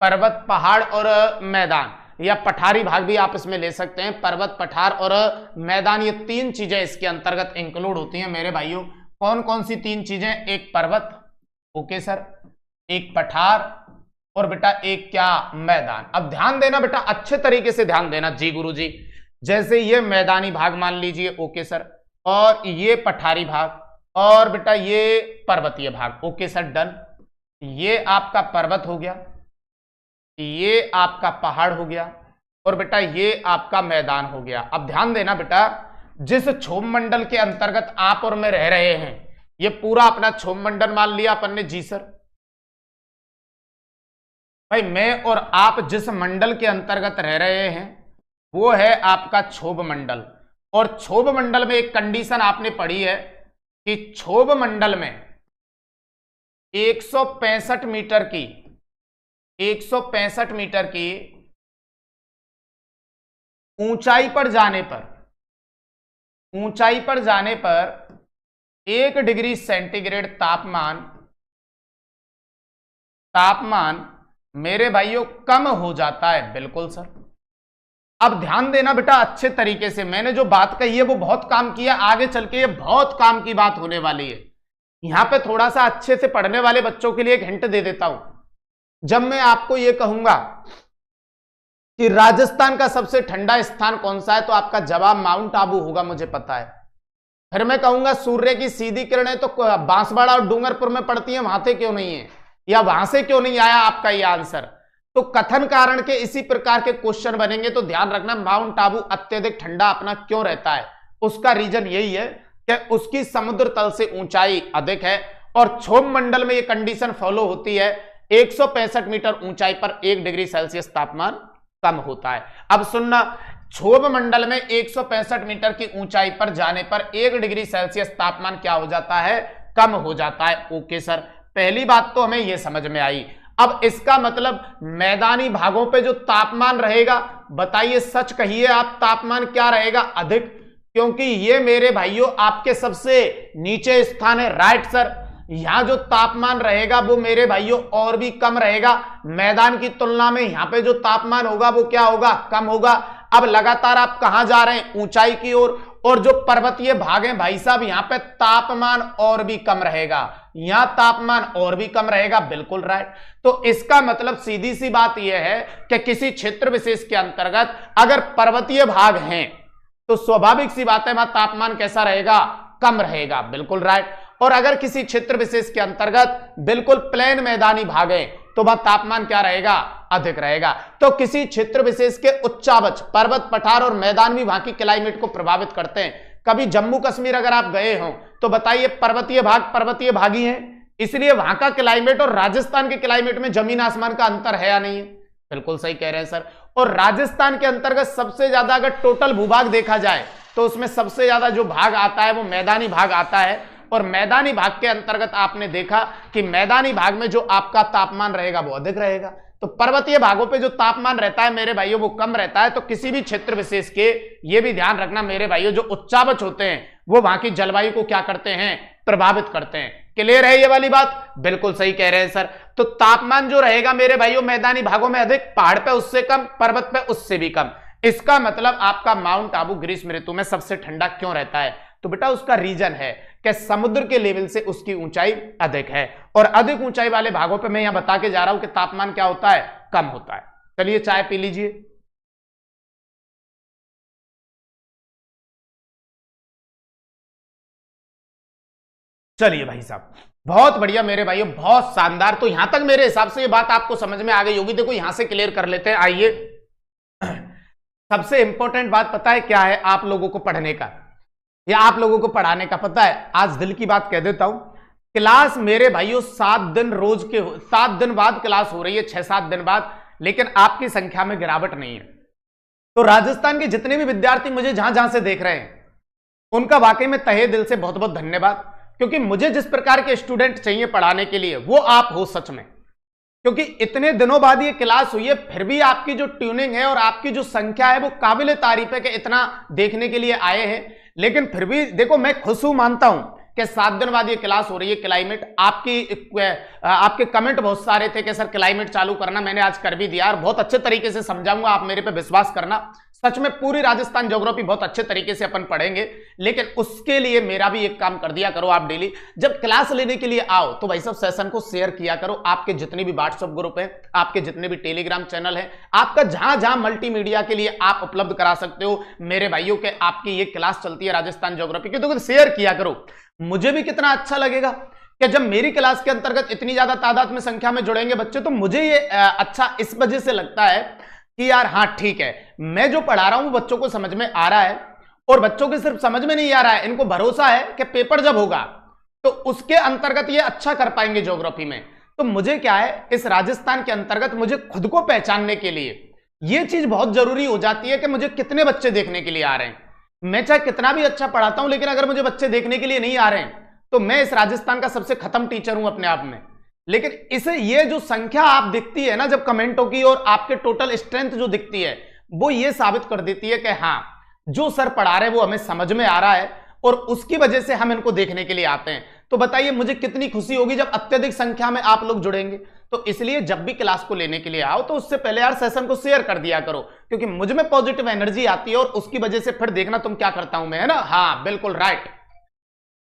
S1: पर्वत, पहाड़ और मैदान, या पठारी भाग भी आप इसमें ले सकते हैं। पर्वत, पठार और मैदान, ये तीन चीजें इसके अंतर्गत इंक्लूड होती हैं मेरे भाइयों। कौन कौन सी तीन चीजें? एक पर्वत, ओके सर, एक पठार और बेटा एक क्या? मैदान। अब ध्यान देना बेटा, अच्छे तरीके से ध्यान देना जी गुरुजी। जैसे ये मैदानी भाग मान लीजिए, ओके सर, और ये पठारी भाग, और बेटा ये पर्वतीय भाग, ओके सर, डन। ये आपका पर्वत हो गया, ये आपका पहाड़ हो गया, और बेटा ये आपका मैदान हो गया। अब ध्यान देना बेटा, जिस क्षोभ मंडल के अंतर्गत आप और मैं रह रहे हैं, ये पूरा अपना क्षोभ मंडल मान लिया अपन ने। जी सर। भाई मैं और आप जिस मंडल के अंतर्गत रह रहे हैं वो है आपका क्षोभ मंडल। और क्षोभ मंडल में एक कंडीशन आपने पढ़ी है कि क्षोभ मंडल में 165 मीटर की 165 मीटर की ऊंचाई पर जाने पर 1 डिग्री सेंटीग्रेड तापमान मेरे भाइयों कम हो जाता है। बिल्कुल सर। अब ध्यान देना बेटा अच्छे तरीके से, मैंने जो बात कही है वो बहुत काम किया, आगे चल के ये बहुत काम की बात होने वाली है। यहां पे थोड़ा सा अच्छे से पढ़ने वाले बच्चों के लिए एक हिंट दे देता हूं। जब मैं आपको ये कहूंगा कि राजस्थान का सबसे ठंडा स्थान कौन सा है, तो आपका जवाब माउंट आबू होगा, मुझे पता है। फिर मैं कहूंगा सूर्य की सीधी किरणें तो बांसवाड़ा और डूंगरपुर में पड़ती हैं, वहां से क्यों नहीं है, या वहां से क्यों नहीं आया आपका ये आंसर? तो कथन कारण के इसी प्रकार के क्वेश्चन बनेंगे, तो ध्यान रखना माउंट आबू अत्यधिक ठंडा अपना क्यों रहता है। उसका रीजन यही है कि उसकी समुद्र तल से ऊंचाई अधिक है, और क्षोभ मंडल में ये कंडीशन फॉलो होती है, 165 मीटर ऊंचाई पर 1 डिग्री सेल्सियस तापमान कम होता है। अब सुनना, क्षोभ मंडल में 165 मीटर की ऊंचाई पर जाने पर 1 डिग्री सेल्सियस तापमान क्या हो जाता है? कम हो जाता है। ओके सर, पहली बात तो हमें यह समझ में आई। अब इसका मतलब मैदानी भागों पे जो तापमान रहेगा, बताइए सच कहिए आप, तापमान क्या रहेगा? अधिक, क्योंकि ये मेरे भाइयों आपके सबसे नीचे स्थान है। Right sir. यहां जो तापमान रहेगा वो मेरे भाइयों और भी कम रहेगा, मैदान की तुलना में यहां पे जो तापमान होगा वो क्या होगा? कम होगा। अब लगातार आप कहां जा रहे हैं? ऊंचाई की ओर। और जो पर्वतीय भाग हैं भाई साहब, यहां पे तापमान और भी कम रहेगा, यहां तापमान और भी कम रहेगा। बिल्कुल राइट। तो इसका मतलब सीधी सी बात यह है कि किसी क्षेत्र विशेष के अंतर्गत अगर पर्वतीय भाग हैं तो स्वाभाविक सी बात है वहां तापमान कैसा रहेगा? कम रहेगा। बिल्कुल राइट। और अगर किसी क्षेत्र विशेष के अंतर्गत बिल्कुल प्लेन मैदानी भाग है तो वह तापमान क्या रहेगा? अधिक रहेगा। तो किसी क्षेत्र विशेष के उच्चावच, पर्वत, पठार और मैदान भी वहां की क्लाइमेट को प्रभावित करते हैं। कभी जम्मू कश्मीर अगर आप गए हो तो बताइए, पर्वतीय भाग ही है, इसलिए वहां का क्लाइमेट और राजस्थान के क्लाइमेट में जमीन आसमान का अंतर है या नहीं है? बिल्कुल सही कह रहे हैं सर। और राजस्थान के अंतर्गत सबसे ज्यादा अगर टोटल भूभाग देखा जाए तो उसमें सबसे ज्यादा जो भाग आता है वो मैदानी भाग आता है। और मैदानी भाग के अंतर्गत आपने देखा कि मैदानी भाग में जो आपका तापमान रहेगा वो अधिक रहेगा, तो पर्वतीय भागों पे जो तापमान रहता है मेरे भाइयों वो कम रहता है। तो किसी भी क्षेत्र विशेष के, ये भी ध्यान रखना मेरे भाइयों, जो उच्चावच होते हैं वो वहां की जलवायु को क्या करते हैं? प्रभावित करते हैं। क्लियर है ये वाली बात? बिल्कुल सही कह रहे हैं सर। तो तापमान जो रहेगा मेरे भाइयों मैदानी भागों में अधिक, पहाड़ पे उससे कम, पर्वत पे उससे भी कम। इसका मतलब आपका माउंट आबू ग्रीष्म ऋतु में सबसे ठंडा क्यों रहता है? तो बेटा उसका रीजन है कि समुद्र के लेवल से उसकी ऊंचाई अधिक है, और अधिक ऊंचाई वाले भागों पे मैं यहां बता के जा रहा हूं कि तापमान क्या होता है? कम होता है। चलिए चाय पी लीजिए। चलिए भाई साहब, बहुत बढ़िया मेरे भाइयों, बहुत शानदार। तो यहां तक मेरे हिसाब से ये बात आपको समझ में आ गई होगी। देखो यहां से क्लियर कर लेते हैं, आइए। सबसे इंपॉर्टेंट बात पता है क्या है आप लोगों को पढ़ने का या आप लोगों को पढ़ाने का? पता है, आज दिल की बात कह देता हूं, क्लास मेरे भाइयों 7 दिन बाद क्लास हो रही है, 6-7 दिन बाद। लेकिन आपकी संख्या में गिरावट नहीं है। तो राजस्थान के जितने भी विद्यार्थी मुझे जहां जहां से देख रहे हैं उनका वाकई में तहे दिल से बहुत बहुत धन्यवाद, क्योंकि मुझे जिस प्रकार के स्टूडेंट चाहिए पढ़ाने के लिए वो आप हो सच में। क्योंकि इतने दिनों बाद ये क्लास हुई है, फिर भी आपकी जो ट्यूनिंग है और आपकी जो संख्या है वो काबिले तारीफ है कि इतना देखने के लिए आए हैं। लेकिन फिर भी देखो, मैं खुश हूं, मानता हूं कि 7 दिन बाद ये क्लास हो रही है। क्लाइमेट आपके कमेंट बहुत सारे थे कि सर क्लाइमेट चालू करना, मैंने आज कर भी दिया और बहुत अच्छे तरीके से समझाऊंगा, आप मेरे पे विश्वास करना। सच में पूरी राजस्थान ज्योग्राफी बहुत अच्छे तरीके से अपन पढ़ेंगे, लेकिन उसके लिए मेरा भी एक काम कर दिया करो, आप डेली जब क्लास लेने के लिए आओ तो भाई सब सेशन को शेयर किया करो। आपके जितने भी व्हाट्सएप ग्रुप है, आपके जितने भी टेलीग्राम चैनल है, आपका जहां जहां मल्टीमीडिया के लिए आप उपलब्ध करा सकते हो मेरे भाइयों के, आपकी ये क्लास चलती है राजस्थान ज्योग्राफी की, तो शेयर किया करो। मुझे भी कितना अच्छा लगेगा कि जब मेरी क्लास के अंतर्गत इतनी ज्यादा तादाद में संख्या में जुड़ेंगे बच्चे, तो मुझे ये अच्छा इस वजह से लगता है कि यार हाँ ठीक है, मैं जो पढ़ा रहा हूं बच्चों को समझ में आ रहा है, और बच्चों के सिर्फ समझ में नहीं आ रहा है, इनको भरोसा है कि पेपर जब होगा तो उसके अंतर्गत ये अच्छा कर पाएंगे ज्योग्राफी में। तो मुझे क्या है, इस राजस्थान के अंतर्गत मुझे खुद को पहचानने के लिए ये चीज बहुत जरूरी हो जाती है कि मुझे कितने बच्चे देखने के लिए आ रहे हैं। मैं चाहे कितना भी अच्छा पढ़ाता हूं, लेकिन अगर मुझे बच्चे देखने के लिए नहीं आ रहे हैं तो मैं इस राजस्थान का सबसे खत्म टीचर हूं अपने आप में। लेकिन इसे ये जो संख्या आप दिखती है ना जब कमेंटों की, और आपके टोटल स्ट्रेंथ जो दिखती है, वो ये साबित कर देती है कि हाँ जो सर पढ़ा रहे हैं वो हमें समझ में आ रहा है, और उसकी वजह से हम इनको देखने के लिए आते हैं। तो बताइए मुझे कितनी खुशी होगी जब अत्यधिक संख्या में आप लोग जुड़ेंगे। तो इसलिए जब भी क्लास को लेने के लिए आओ तो उससे पहले यार सेशन को शेयर कर दिया करो, क्योंकि मुझ में पॉजिटिव एनर्जी आती है, और उसकी वजह से फिर देखना तुम क्या करता हूं मैं, है ना। हाँ बिल्कुल राइट।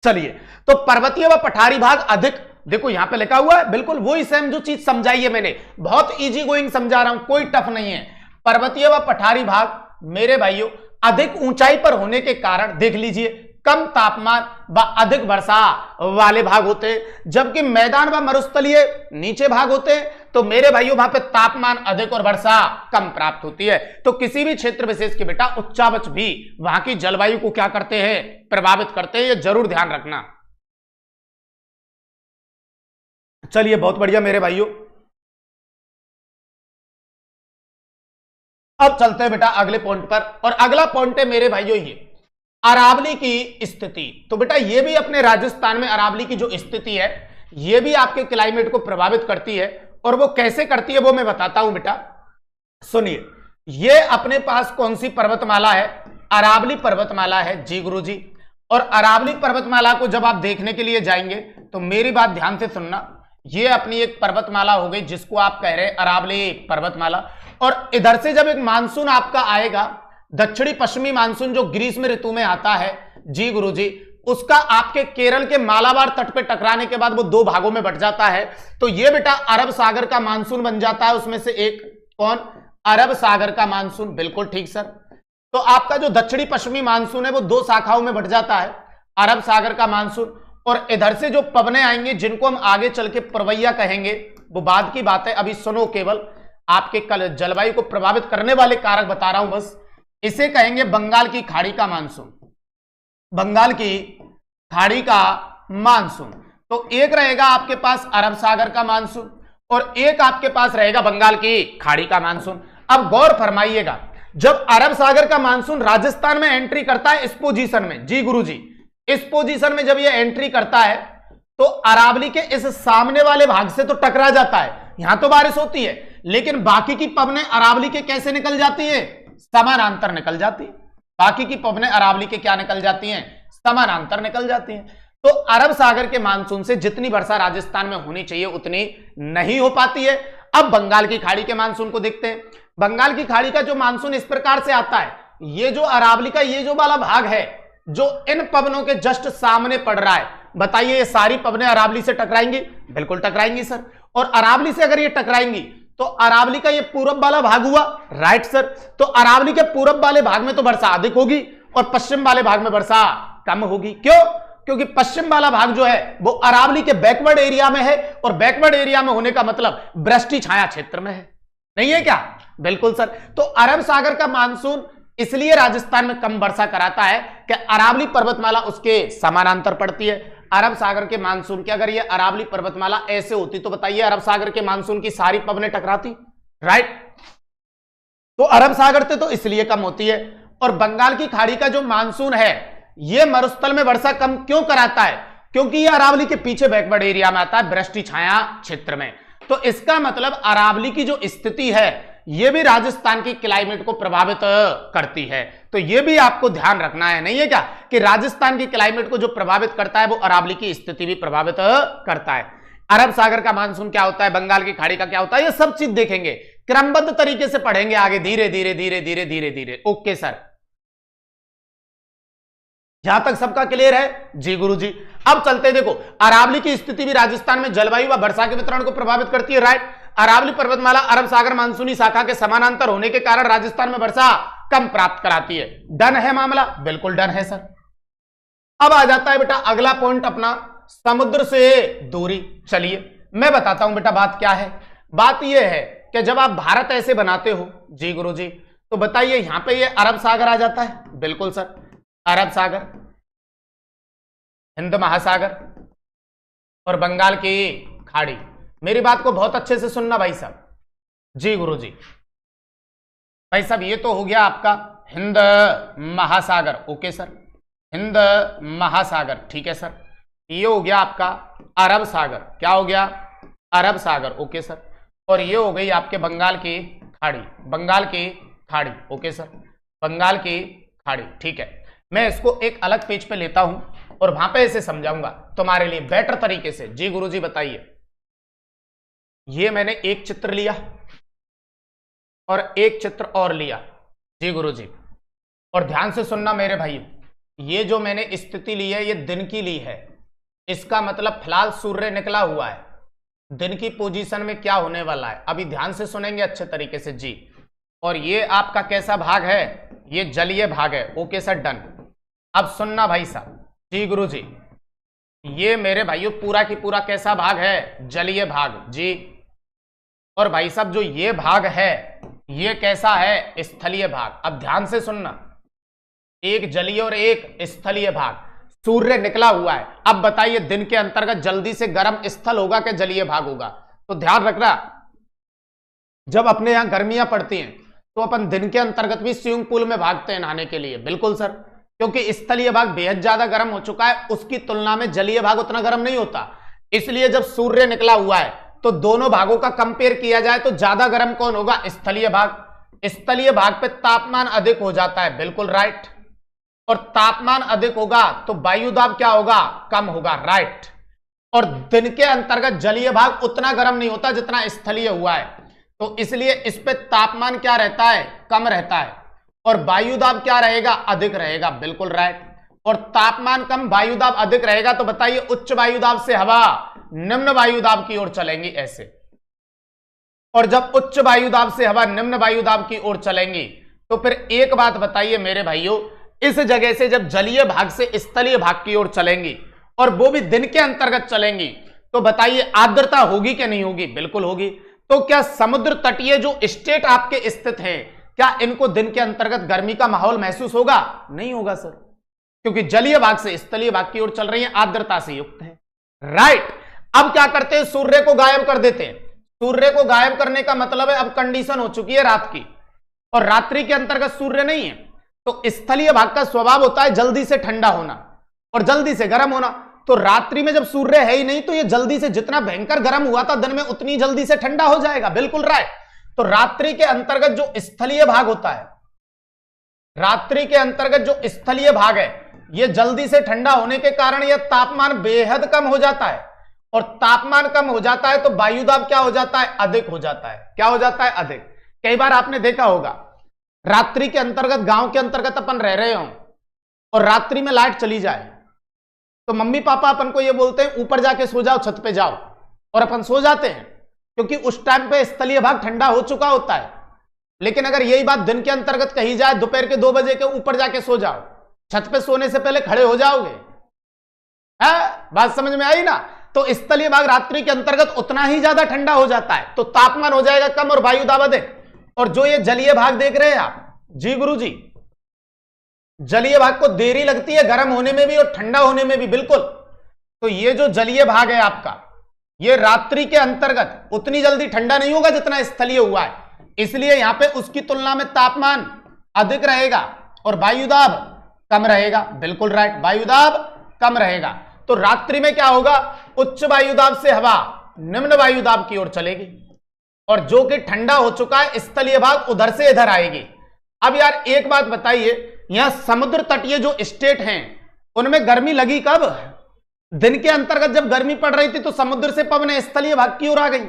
S1: चलिए, तो पर्वतीय व पठारी भाग अधिक, देखो यहां पे लिखा हुआ है बिल्कुल वही सेम जो चीज समझाई है मैंने, बहुत इजी गोइंग समझा रहा हूं, कोई टफ नहीं है। पर्वतीय व पठारी भाग मेरे भाइयों अधिक ऊंचाई पर होने के कारण देख लीजिए कम तापमान व अधिक वर्षा वाले भाग होते हैं, जबकि मैदान व मरुस्थलीय नीचे भाग होते हैं। तो मेरे भाइयों वहां पे तापमान अधिक और वर्षा कम प्राप्त होती है। तो किसी भी क्षेत्र विशेष के बेटा उच्चावच भी वहां की जलवायु को क्या करते हैं, प्रभावित करते हैं, ये जरूर ध्यान रखना। चलिए बहुत बढ़िया मेरे भाइयों, अब चलते हैं बेटा अगले पॉइंट पर, और अगला पॉइंट है मेरे भाइयों ये अरावली की स्थिति। तो बेटा ये भी अपने राजस्थान में अरावली की जो स्थिति है ये भी आपके क्लाइमेट को प्रभावित करती है, और वो कैसे करती है वो मैं बताता हूं बेटा। सुनिए, ये अपने पास कौन सी पर्वतमाला है, अरावली पर्वतमाला है जी गुरुजी। और अरावली पर्वतमाला को जब आप देखने के लिए जाएंगे तो मेरी बात ध्यान से सुनना, ये अपनी एक पर्वतमाला हो गई जिसको आप कह रहे हैं अरावली पर्वतमाला। और इधर से जब एक मानसून आपका आएगा, दक्षिणी पश्चिमी मानसून जो ग्रीष्म ऋतु में आता है जी गुरुजी, उसका आपके केरल के मालाबार तट पे टकराने के बाद वो 2 भागों में बंट जाता है। तो ये बेटा अरब सागर का मानसून बन जाता है, उसमें से एक कौन, अरब सागर का मानसून, बिल्कुल ठीक सर। तो आपका जो दक्षिणी पश्चिमी मानसून है वो 2 शाखाओं में बंट जाता है, अरब सागर का मानसून, और इधर से जो पवनें आएंगी जिनको हम आगे चल के प्रवैया कहेंगे वो बाद की बात है, अभी सुनो, केवल आपके कल जलवायु को प्रभावित करने वाले कारक बता रहा हूं बस। इसे कहेंगे बंगाल की खाड़ी का मानसून, बंगाल की खाड़ी का मानसून। तो एक रहेगा आपके पास अरब सागर का मानसून और एक आपके पास रहेगा बंगाल की खाड़ी का मानसून। अब गौर फरमाइएगा, जब अरब सागर का मानसून राजस्थान में एंट्री करता है इस पोजीशन में जी गुरुजी, इस पोजीशन में जब ये एंट्री करता है तो अरावली के इस सामने वाले भाग से तो टकरा जाता है, यहां तो बारिश होती है, लेकिन बाकी की पवनें अरावली के कैसे निकल जाती है, समानांतर निकल जाती है। बाकी की पवनें अरावली के क्या निकल जाती हैं, समानांतर निकल जाती हैं। तो अरब सागर के मानसून से जितनी वर्षा राजस्थान में होनी चाहिए उतनी नहीं हो पाती है। अब बंगाल की खाड़ी के मानसून को देखते हैं। बंगाल की खाड़ी का जो मानसून इस प्रकार से आता है, ये जो अरावली का ये जो वाला भाग है जो इन पवनों के जस्ट सामने पड़ रहा है, बताइए ये सारी पवनें अरावली से टकराएंगी, बिल्कुल टकराएंगी सर। और अरावली से अगर ये टकराएंगी तो अरावली का ये पूरब वाला भाग हुआ, राइट सर। तो अरावली के पूरब वाले भाग में तो वर्षा अधिक होगी और पश्चिम वाले भाग में वर्षा कम होगी। क्यों? क्योंकि पश्चिम वाला भाग जो है वो अरावली के बैकवर्ड एरिया में है, और बैकवर्ड एरिया में होने का मतलब वृष्टि छाया क्षेत्र में है, नहीं है क्या? बिल्कुल सर। तो अरब सागर का मानसून इसलिए राजस्थान में कम वर्षा कराता है कि अरावली पर्वतमाला उसके समानांतर पड़ती है। अरब सागर के मानसून की अगर ये अरावली पर्वतमाला ऐसे होती तो बताइए अरब सागर के मानसून की सारी पवनें टकराती, राइट? तो अरब सागर से तो इसलिए कम होती है। और बंगाल की खाड़ी का जो मानसून है यह मरुस्थल में वर्षा कम क्यों कराता है? क्योंकि यह अरावली के पीछे बैकवर्ड एरिया में आता है, वृष्टि छाया क्षेत्र में। तो इसका मतलब अरावली की जो स्थिति है यह भी राजस्थान की क्लाइमेट को प्रभावित करती है। तो यह भी आपको ध्यान रखना है, नहीं है क्या, कि राजस्थान की क्लाइमेट को जो प्रभावित करता है वो अरावली की स्थिति भी प्रभावित करता है। अरब सागर का मानसून क्या होता है, बंगाल की खाड़ी का क्या होता है, ये सब चीज देखेंगे, क्रमबद्ध तरीके से पढ़ेंगे आगे, धीरे धीरे धीरे धीरे धीरे धीरे। ओके सर, यहां तक सबका क्लियर है? जी गुरुजी। अब चलते, देखो अरावली की स्थिति भी राजस्थान में जलवायु व वर्षा के वितरण को प्रभावित करती है, राइट। अरावली पर्वतमाला अरब सागर मानसूनी शाखा के समानांतर होने के कारण राजस्थान में वर्षा कम प्राप्त कराती है। डन है मामला? बिल्कुल डन है सर। अब आ जाता है बेटा अगला पॉइंट अपना, समुद्र से दूरी। चलिए मैं बताता हूं बेटा बात क्या है। बात यह है कि जब आप भारत ऐसे बनाते हो, जी गुरुजी, तो बताइए यहां पे ये अरब सागर आ जाता है। बिल्कुल सर, अरब सागर, हिंद महासागर और बंगाल की खाड़ी। मेरी बात को बहुत अच्छे से सुनना भाई साहब। जी गुरुजी। भाई साहब ये तो हो गया आपका हिंद महासागर, ओके सर, हिंद महासागर, ठीक है सर। ये हो गया आपका अरब सागर, क्या हो गया, अरब सागर, ओके सर। और ये हो गई आपके बंगाल की खाड़ी, बंगाल की खाड़ी, ओके सर, बंगाल की खाड़ी, ठीक है। मैं इसको एक अलग पेज पे लेता हूं और वहां पे इसे समझाऊंगा तुम्हारे लिए बेटर तरीके से। जी गुरुजी बताइए। ये मैंने एक चित्र लिया और एक चित्र और लिया, जी गुरुजी, और ध्यान से सुनना मेरे भाई, ये जो मैंने स्थिति ली है ये दिन की ली है। इसका मतलब फिलहाल सूर्य निकला हुआ है, दिन की पोजीशन में क्या होने वाला है अभी ध्यान से सुनेंगे अच्छे तरीके से जी। और ये आपका कैसा भाग है, ये जलीय भाग है, ओके सर, डन। अब सुनना भाई साहब, जी गुरुजी, ये मेरे भाइयों पूरा की पूरा कैसा भाग है, जलीय भाग, जी। और भाई साहब जो ये भाग है ये कैसा है, स्थलीय भाग। अब ध्यान से सुनना, एक जलीय और एक स्थलीय भाग। सूर्य निकला हुआ है, अब बताइए दिन के अंतर्गत जल्दी से गर्म स्थल होगा कि जलीय भाग होगा? तो ध्यान रखना, जब अपने यहां गर्मियां पड़ती हैं तो अपन दिन के अंतर्गत भी स्विमिंग पूल में भागते हैं नहाने के लिए। बिल्कुल सर, क्योंकि स्थलीय भाग बेहद ज्यादा गर्म हो चुका है, उसकी तुलना में जलीय भाग उतना गर्म नहीं होता। इसलिए जब सूर्य निकला हुआ है तो दोनों भागों का कंपेयर किया जाए तो ज्यादा गर्म कौन होगा, स्थलीय भाग। स्थलीय भाग पे तापमान अधिक हो जाता है, बिल्कुल राइट। और तापमान अधिक होगा तो वायु दाब क्या होगा, कम होगा, राइट। और दिन के अंतर्गत जलीय भाग उतना गर्म नहीं होता जितना स्थलीय हुआ है, तो इसलिए इस पे तापमान क्या रहता है, कम रहता है। और वायु दाब क्या रहेगा, अधिक रहेगा, बिल्कुल राइट। और तापमान कम वायु दाब अधिक रहेगा तो बताइए उच्च वायु दाब से हवा निम्न वायु दाब की ओर चलेंगी, ऐसे। और जब उच्च वायु दाब से हवा निम्न वायु दाब की ओर चलेंगी तो फिर एक बात बताइए मेरे भाइयों, इस जगह से जब जलीय भाग से स्थलीय भाग की ओर चलेंगी और वो भी दिन के अंतर्गत चलेंगी तो बताइए आर्द्रता होगी कि नहीं होगी? बिल्कुल होगी। तो क्या समुद्र तटीय जो स्टेट आपके स्थित हैं, क्या इनको दिन के अंतर्गत गर्मी का माहौल महसूस होगा? नहीं होगा सर, क्योंकि जलीय भाग से स्थलीय भाग की ओर चल रही है, आर्द्रता से युक्त है, राइट। अब क्या करते हैं, सूर्य को गायब कर देते हैं। सूर्य को गायब करने का मतलब है अब कंडीशन हो चुकी है रात की, और रात्रि के अंतर्गत सूर्य नहीं है, तो स्थलीय भाग का स्वभाव होता है जल्दी से ठंडा होना और जल्दी से गर्म होना। तो रात्रि में जब सूर्य है ही नहीं तो ये जल्दी से, जितना भयंकर गर्म हुआ था दिन में उतनी जल्दी से ठंडा हो जाएगा, बिल्कुल राइट। तो रात्रि के अंतर्गत जो स्थलीय भाग होता है, रात्रि के अंतर्गत जो स्थलीय भाग है ये जल्दी से ठंडा होने के कारण यह तापमान बेहद कम हो जाता है, और तापमान कम हो जाता है तो वायु दाब क्या हो जाता है, अधिक हो जाता है। क्या हो जाता है, अधिक। कई बार आपने देखा होगा रात्रि के अंतर्गत, गांव के अंतर्गत अपन रह रहे हो और रात्रि में लाइट चली जाए तो मम्मी पापा अपन को ये बोलते हैं ऊपर जाके सो जाओ, छत पे जाओ, और अपन सो जाते हैं क्योंकि उस टाइम पे स्थलीय भाग ठंडा हो चुका होता है। लेकिन अगर यही बात दिन के अंतर्गत कही जाए, दोपहर के 2 बजे के ऊपर जाके सो जाओ, छत पे सोने से पहले खड़े हो जाओगे, है बात समझ में आई ना? तो स्थलीय भाग रात्रि के अंतर्गत उतना ही ज्यादा ठंडा हो जाता है, तो तापमान हो जाएगा कम और वायु दाब अधिक। और जो ये जलीय भाग देख रहे हैं आप, जी गुरुजी, जलीय भाग को देरी लगती है गर्म होने में भी और ठंडा होने में भी, बिल्कुल। तो ये जो जलीय भाग है आपका, ये रात्रि के अंतर्गत उतनी जल्दी ठंडा नहीं होगा जितना स्थलीय हुआ है, इसलिए यहां पे उसकी तुलना में तापमान अधिक रहेगा और वायुदाब कम रहेगा। बिल्कुल राइट, वायुदाब कम रहेगा। तो रात्रि में क्या होगा, उच्च वायुदाब से हवा निम्न वायुदाब की ओर चलेगी और जो कि ठंडा हो चुका है स्थलीय भाग उधर से इधर आएगी। अब यार एक बात बताइए, यहां समुद्र तटीय जो स्टेट हैं उनमें गर्मी लगी कब? दिन के अंतर्गत जब गर्मी पड़ रही थी तो समुद्र से पवनें स्थलीय भाग की ओर आ गई।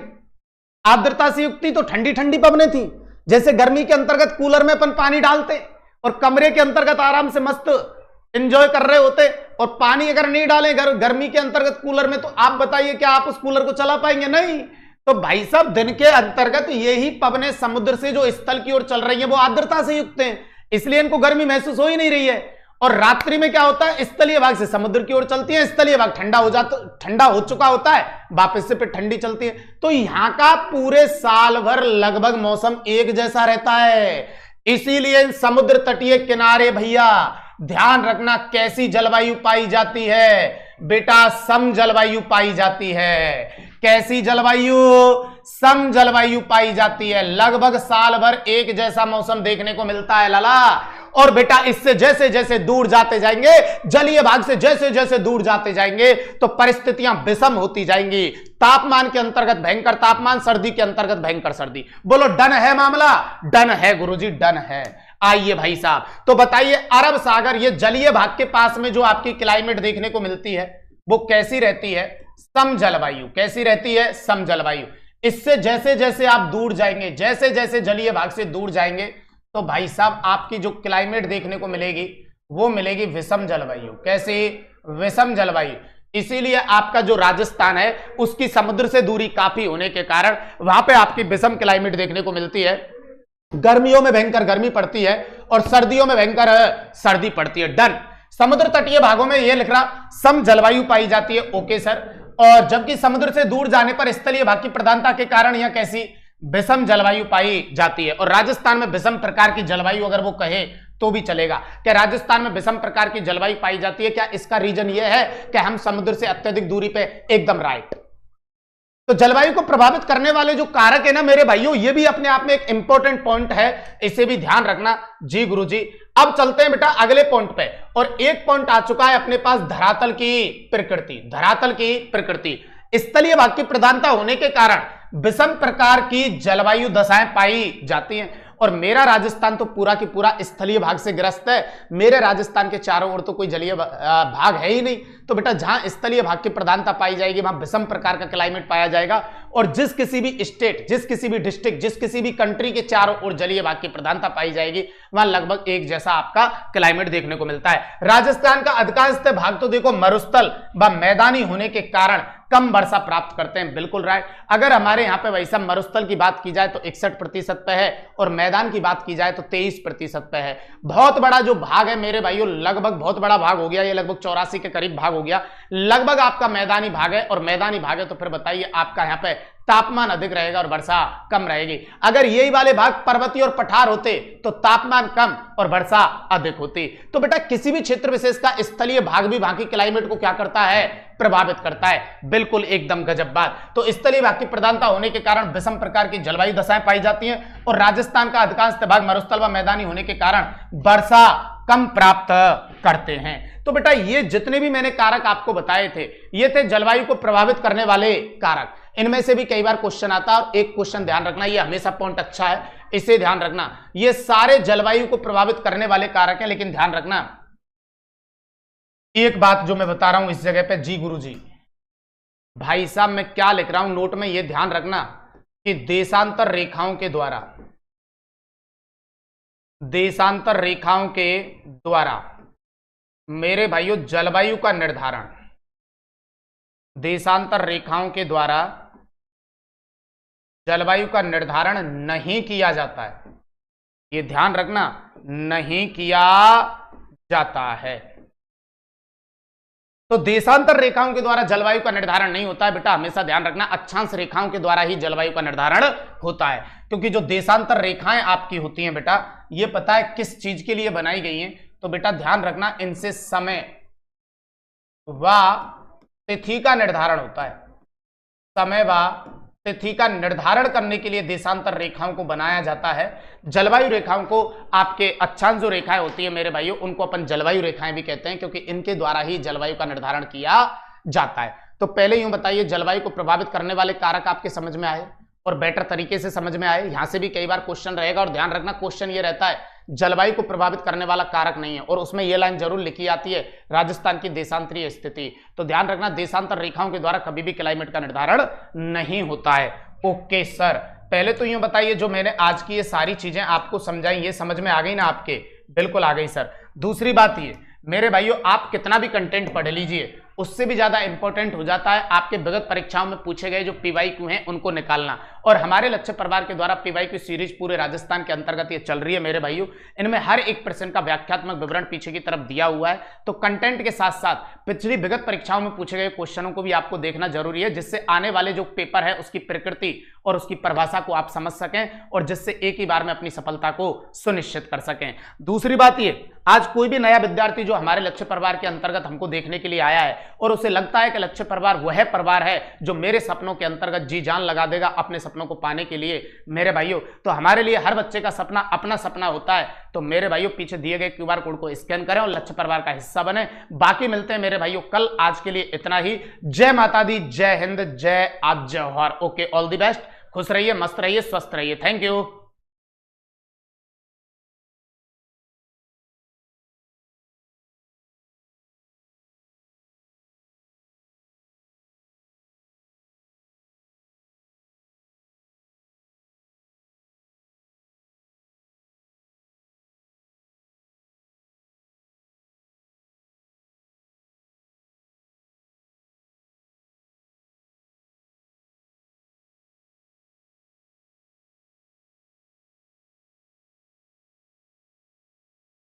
S1: आर्द्रता से युक्त थी तो ठंडी ठंडी पवनें थी। जैसे गर्मी के अंतर्गत कूलर में अपन पानी डालते और कमरे के अंतर्गत आराम से मस्त एंजॉय कर रहे होते, और पानी अगर नहीं डालें गर्मी के अंतर्गत कूलर में, तो आप बताइए क्या आप उस कूलर को चला पाएंगे? नहीं। तो भाई साहब दिन के अंतर्गत यही पवनें समुद्र से जो स्थल की ओर चल रही है वो आर्द्रता से युक्त हैं, इसलिए इनको गर्मी महसूस हो ही नहीं रही है। और रात्रि में क्या होता है, स्थलीय भाग से समुद्र की ओर चलती है, स्थलीय भाग ठंडा हो चुका होता है, वापस से फिर ठंडी चलती है। तो यहां का पूरे साल भर लगभग मौसम एक जैसा रहता है। इसीलिए समुद्र तटीय किनारे भैया ध्यान रखना कैसी जलवायु पाई जाती है बेटा, सम जलवायु पाई जाती है। कैसी जलवायु? सम जलवायु पाई जाती है। लगभग साल भर एक जैसा मौसम देखने को मिलता है लाला। और बेटा इससे जैसे जैसे दूर जाते जाएंगे, जलीय भाग से जैसे जैसे दूर जाते जाएंगे तो परिस्थितियां विषम होती जाएंगी। तापमान के अंतर्गत भयंकर तापमान, सर्दी के अंतर्गत भयंकर सर्दी। बोलो डन है मामला? डन है गुरुजी, डन है। आइए भाई साहब, तो बताइए अरब सागर, ये जलीय भाग के पास में जो आपकी क्लाइमेट देखने को मिलती है वो कैसी रहती है? सम जलवायु। कैसी रहती है? सम जलवायु। इससे जैसे जैसे आप दूर जाएंगे, जैसे जैसे जलीय भाग से दूर जाएंगे, तो भाई साहब आपकी जो क्लाइमेट देखने को मिलेगी वो मिलेगी विषम जलवायु। कैसी? विषम जलवायु। इसीलिए आपका जो राजस्थान है उसकी समुद्र से दूरी काफी होने के कारण वहां पे आपकी विषम क्लाइमेट देखने को मिलती है। गर्मियों में भयंकर गर्मी पड़ती है और सर्दियों में भयंकर सर्दी पड़ती है। डन। समुद्र तटीय भागों में यह लिख रहा सम जलवायु पाई जाती है। Okay sir. और जबकि समुद्र से दूर जाने पर स्थलीय भाग की प्रधानता के कारण यह कैसी? विषम जलवायु पाई जाती है। और राजस्थान में विषम प्रकार की जलवायु अगर वो कहे तो भी चलेगा। क्या राजस्थान में विषम प्रकार की जलवायु पाई जाती है? क्या इसका रीजन यह है कि हम समुद्र से अत्यधिक दूरी पे? एकदम राइट। तो जलवायु को प्रभावित करने वाले जो कारक है ना मेरे भाइयों, ये भी अपने आप में एक इंपॉर्टेंट पॉइंट है, इसे भी ध्यान रखना। जी गुरुजी। अब चलते हैं बेटा अगले पॉइंट पे, और एक पॉइंट आ चुका है अपने पास, धरातल की प्रकृति। धरातल की प्रकृति। स्थलीय भाग की प्रधानता होने के कारण विषम प्रकार की जलवायु दशाएं पाई जाती हैं। और मेरा राजस्थान तो पूरा की पूरा स्थलीय भाग से ग्रस्त है। मेरे राजस्थान के चारों ओर तो कोई जलीय भाग है ही नहीं। तो बेटा जहां स्थलीय भाग की प्रधानता पाई जाएगी वहां विषम प्रकार का क्लाइमेट पाया जाएगा। और जिस किसी भी स्टेट, जिस किसी भी डिस्ट्रिक्ट, जिस किसी भी कंट्री के चारों ओर जलीय भाग की प्रधानता पाई जाएगी वहां लगभग एक जैसा आपका क्लाइमेट देखने को मिलता है। राजस्थान का अधिकांश भाग तो देखो मरुस्थल व मैदानी होने के कारण कम वर्षा प्राप्त करते हैं। बिल्कुल राइट। अगर हमारे यहाँ पे वैसा मरुस्थल की बात की जाए तो 61% पे है और मैदान की बात की जाए तो 23% पे है। बहुत बड़ा जो भाग है मेरे भाइयों, लगभग बहुत बड़ा भाग हो गया, ये लगभग 84 के करीब भाग हो गया, लगभग आपका मैदानी भाग है। और मैदानी भाग है तो फिर बताइए आपका यहाँ पे तापमान अधिक रहेगा और वर्षा कम रहेगी। अगर यही वाले भाग पर्वतीय और पठार होते तो तापमान कम और वर्षा अधिक होती। तो बेटा किसी भी क्षेत्र विशेष का स्थलीय भाग भी वहां की क्लाइमेट को क्या करता है? प्रभावित करता है। बिल्कुल एकदम गजब बात। तो स्थलीय भाग की प्रधानता होने के कारण विषम प्रकार की जलवायु दशाएं पाई जाती हैं और राजस्थान का अधिकांश भाग मरुस्थल व मैदानी होने के कारण वर्षा कम प्राप्त करते हैं। तो बेटा ये जितने भी मैंने कारक आपको बताए थे ये थे जलवायु को प्रभावित करने वाले कारक। इनमें से भी कई बार क्वेश्चन आता है और एक क्वेश्चन ध्यान रखना, ये हमेशा पॉइंट अच्छा है, इसे ध्यान रखना। ये सारे जलवायु को प्रभावित करने वाले कारक हैं, लेकिन ध्यान रखना एक बात जो मैं बता रहा हूं इस जगह पे। जी गुरुजी। भाई साहब मैं क्या लिख रहा हूं नोट में, ये ध्यान रखना कि देशांतर रेखाओं के द्वारा, देशांतर रेखाओं के द्वारा मेरे भाइयों जलवायु का निर्धारण, देशांतर रेखाओं के द्वारा जलवायु का निर्धारण नहीं किया जाता है। ये ध्यान रखना, नहीं किया जाता है। तो देशांतर रेखाओं के द्वारा जलवायु का निर्धारण नहीं होता है बेटा, हमेशा ध्यान रखना। अक्षांश रेखाओं के द्वारा ही जलवायु का निर्धारण होता है, क्योंकि जो देशांतर रेखाएं आपकी होती हैं बेटा, ये पता है किस चीज के लिए बनाई गई हैं? तो बेटा ध्यान रखना, इनसे समय व तिथि का निर्धारण होता है। समय व तिथि का निर्धारण करने के लिए देशांतर रेखाओं को बनाया जाता है। जलवायु रेखाओं को, आपके अक्षांश जो रेखाएं होती है मेरे भाइयों, उनको अपन जलवायु रेखाएं भी कहते हैं, क्योंकि इनके द्वारा ही जलवायु का निर्धारण किया जाता है। तो पहले यूं बताइए, जलवायु को प्रभावित करने वाले कारक आपके समझ में आए और बेटर तरीके से समझ में आए। यहां से भी कई बार क्वेश्चन रहेगा, और ध्यान रखना क्वेश्चन ये रहता है जलवायु को प्रभावित करने वाला कारक नहीं है, और उसमें यह लाइन जरूर लिखी आती है, राजस्थान की देशांतरीय स्थिति। तो ध्यान रखना, देशांतर रेखाओं के द्वारा कभी भी क्लाइमेट का निर्धारण नहीं होता है। ओके सर, पहले तो यूं बताइए, जो मैंने आज की ये सारी चीजें आपको समझाई, ये समझ में आ गई ना आपके? बिल्कुल आ गई सर। दूसरी बात ये मेरे भाइयों, आप कितना भी कंटेंट पढ़ लीजिए, उससे भी ज्यादा इंपॉर्टेंट हो जाता है आपके विगत परीक्षाओं में पूछे गए जो पीवाईक्यू हैं उनको निकालना। और हमारे लक्ष्य परिवार के द्वारा पीवाईक्यू सीरीज पूरे राजस्थान के अंतर्गत ये चल रही है मेरे भाइयों। इनमें हर एक प्रश्न का व्याख्यात्मक विवरण पीछे की तरफ दिया हुआ है। तो कंटेंट के साथ साथ पिछली विगत परीक्षाओं में पूछे गए क्वेश्चनों को भी आपको देखना जरूरी है, जिससे आने वाले जो पेपर है उसकी प्रकृति और उसकी परिभाषा को आप समझ सकें, और जिससे एक ही बार में अपनी सफलता को सुनिश्चित कर सकें। दूसरी बात ये, आज कोई भी नया विद्यार्थी जो हमारे लक्ष्य परिवार के अंतर्गत हमको देखने के लिए आया है और उसे लगता है कि लक्ष्य परिवार वह परिवार है जो मेरे सपनों के अंतर्गत जी जान लगा देगा अपने सपनों को पाने के लिए मेरे भाइयों, तो हमारे लिए हर बच्चे का सपना अपना सपना होता है। तो मेरे भाइयों, पीछे दिए गए क्यूआर कोड को स्कैन करें और लक्ष्य परिवार का हिस्सा बने। बाकी मिलते हैं मेरे भाइयों कल। आज के लिए इतना ही। जय माता दी, जय हिंद, जय आज, जय जोहार। Okay, all the best. खुश रहिए, मस्त रहिए, स्वस्थ रहिए। Thank you.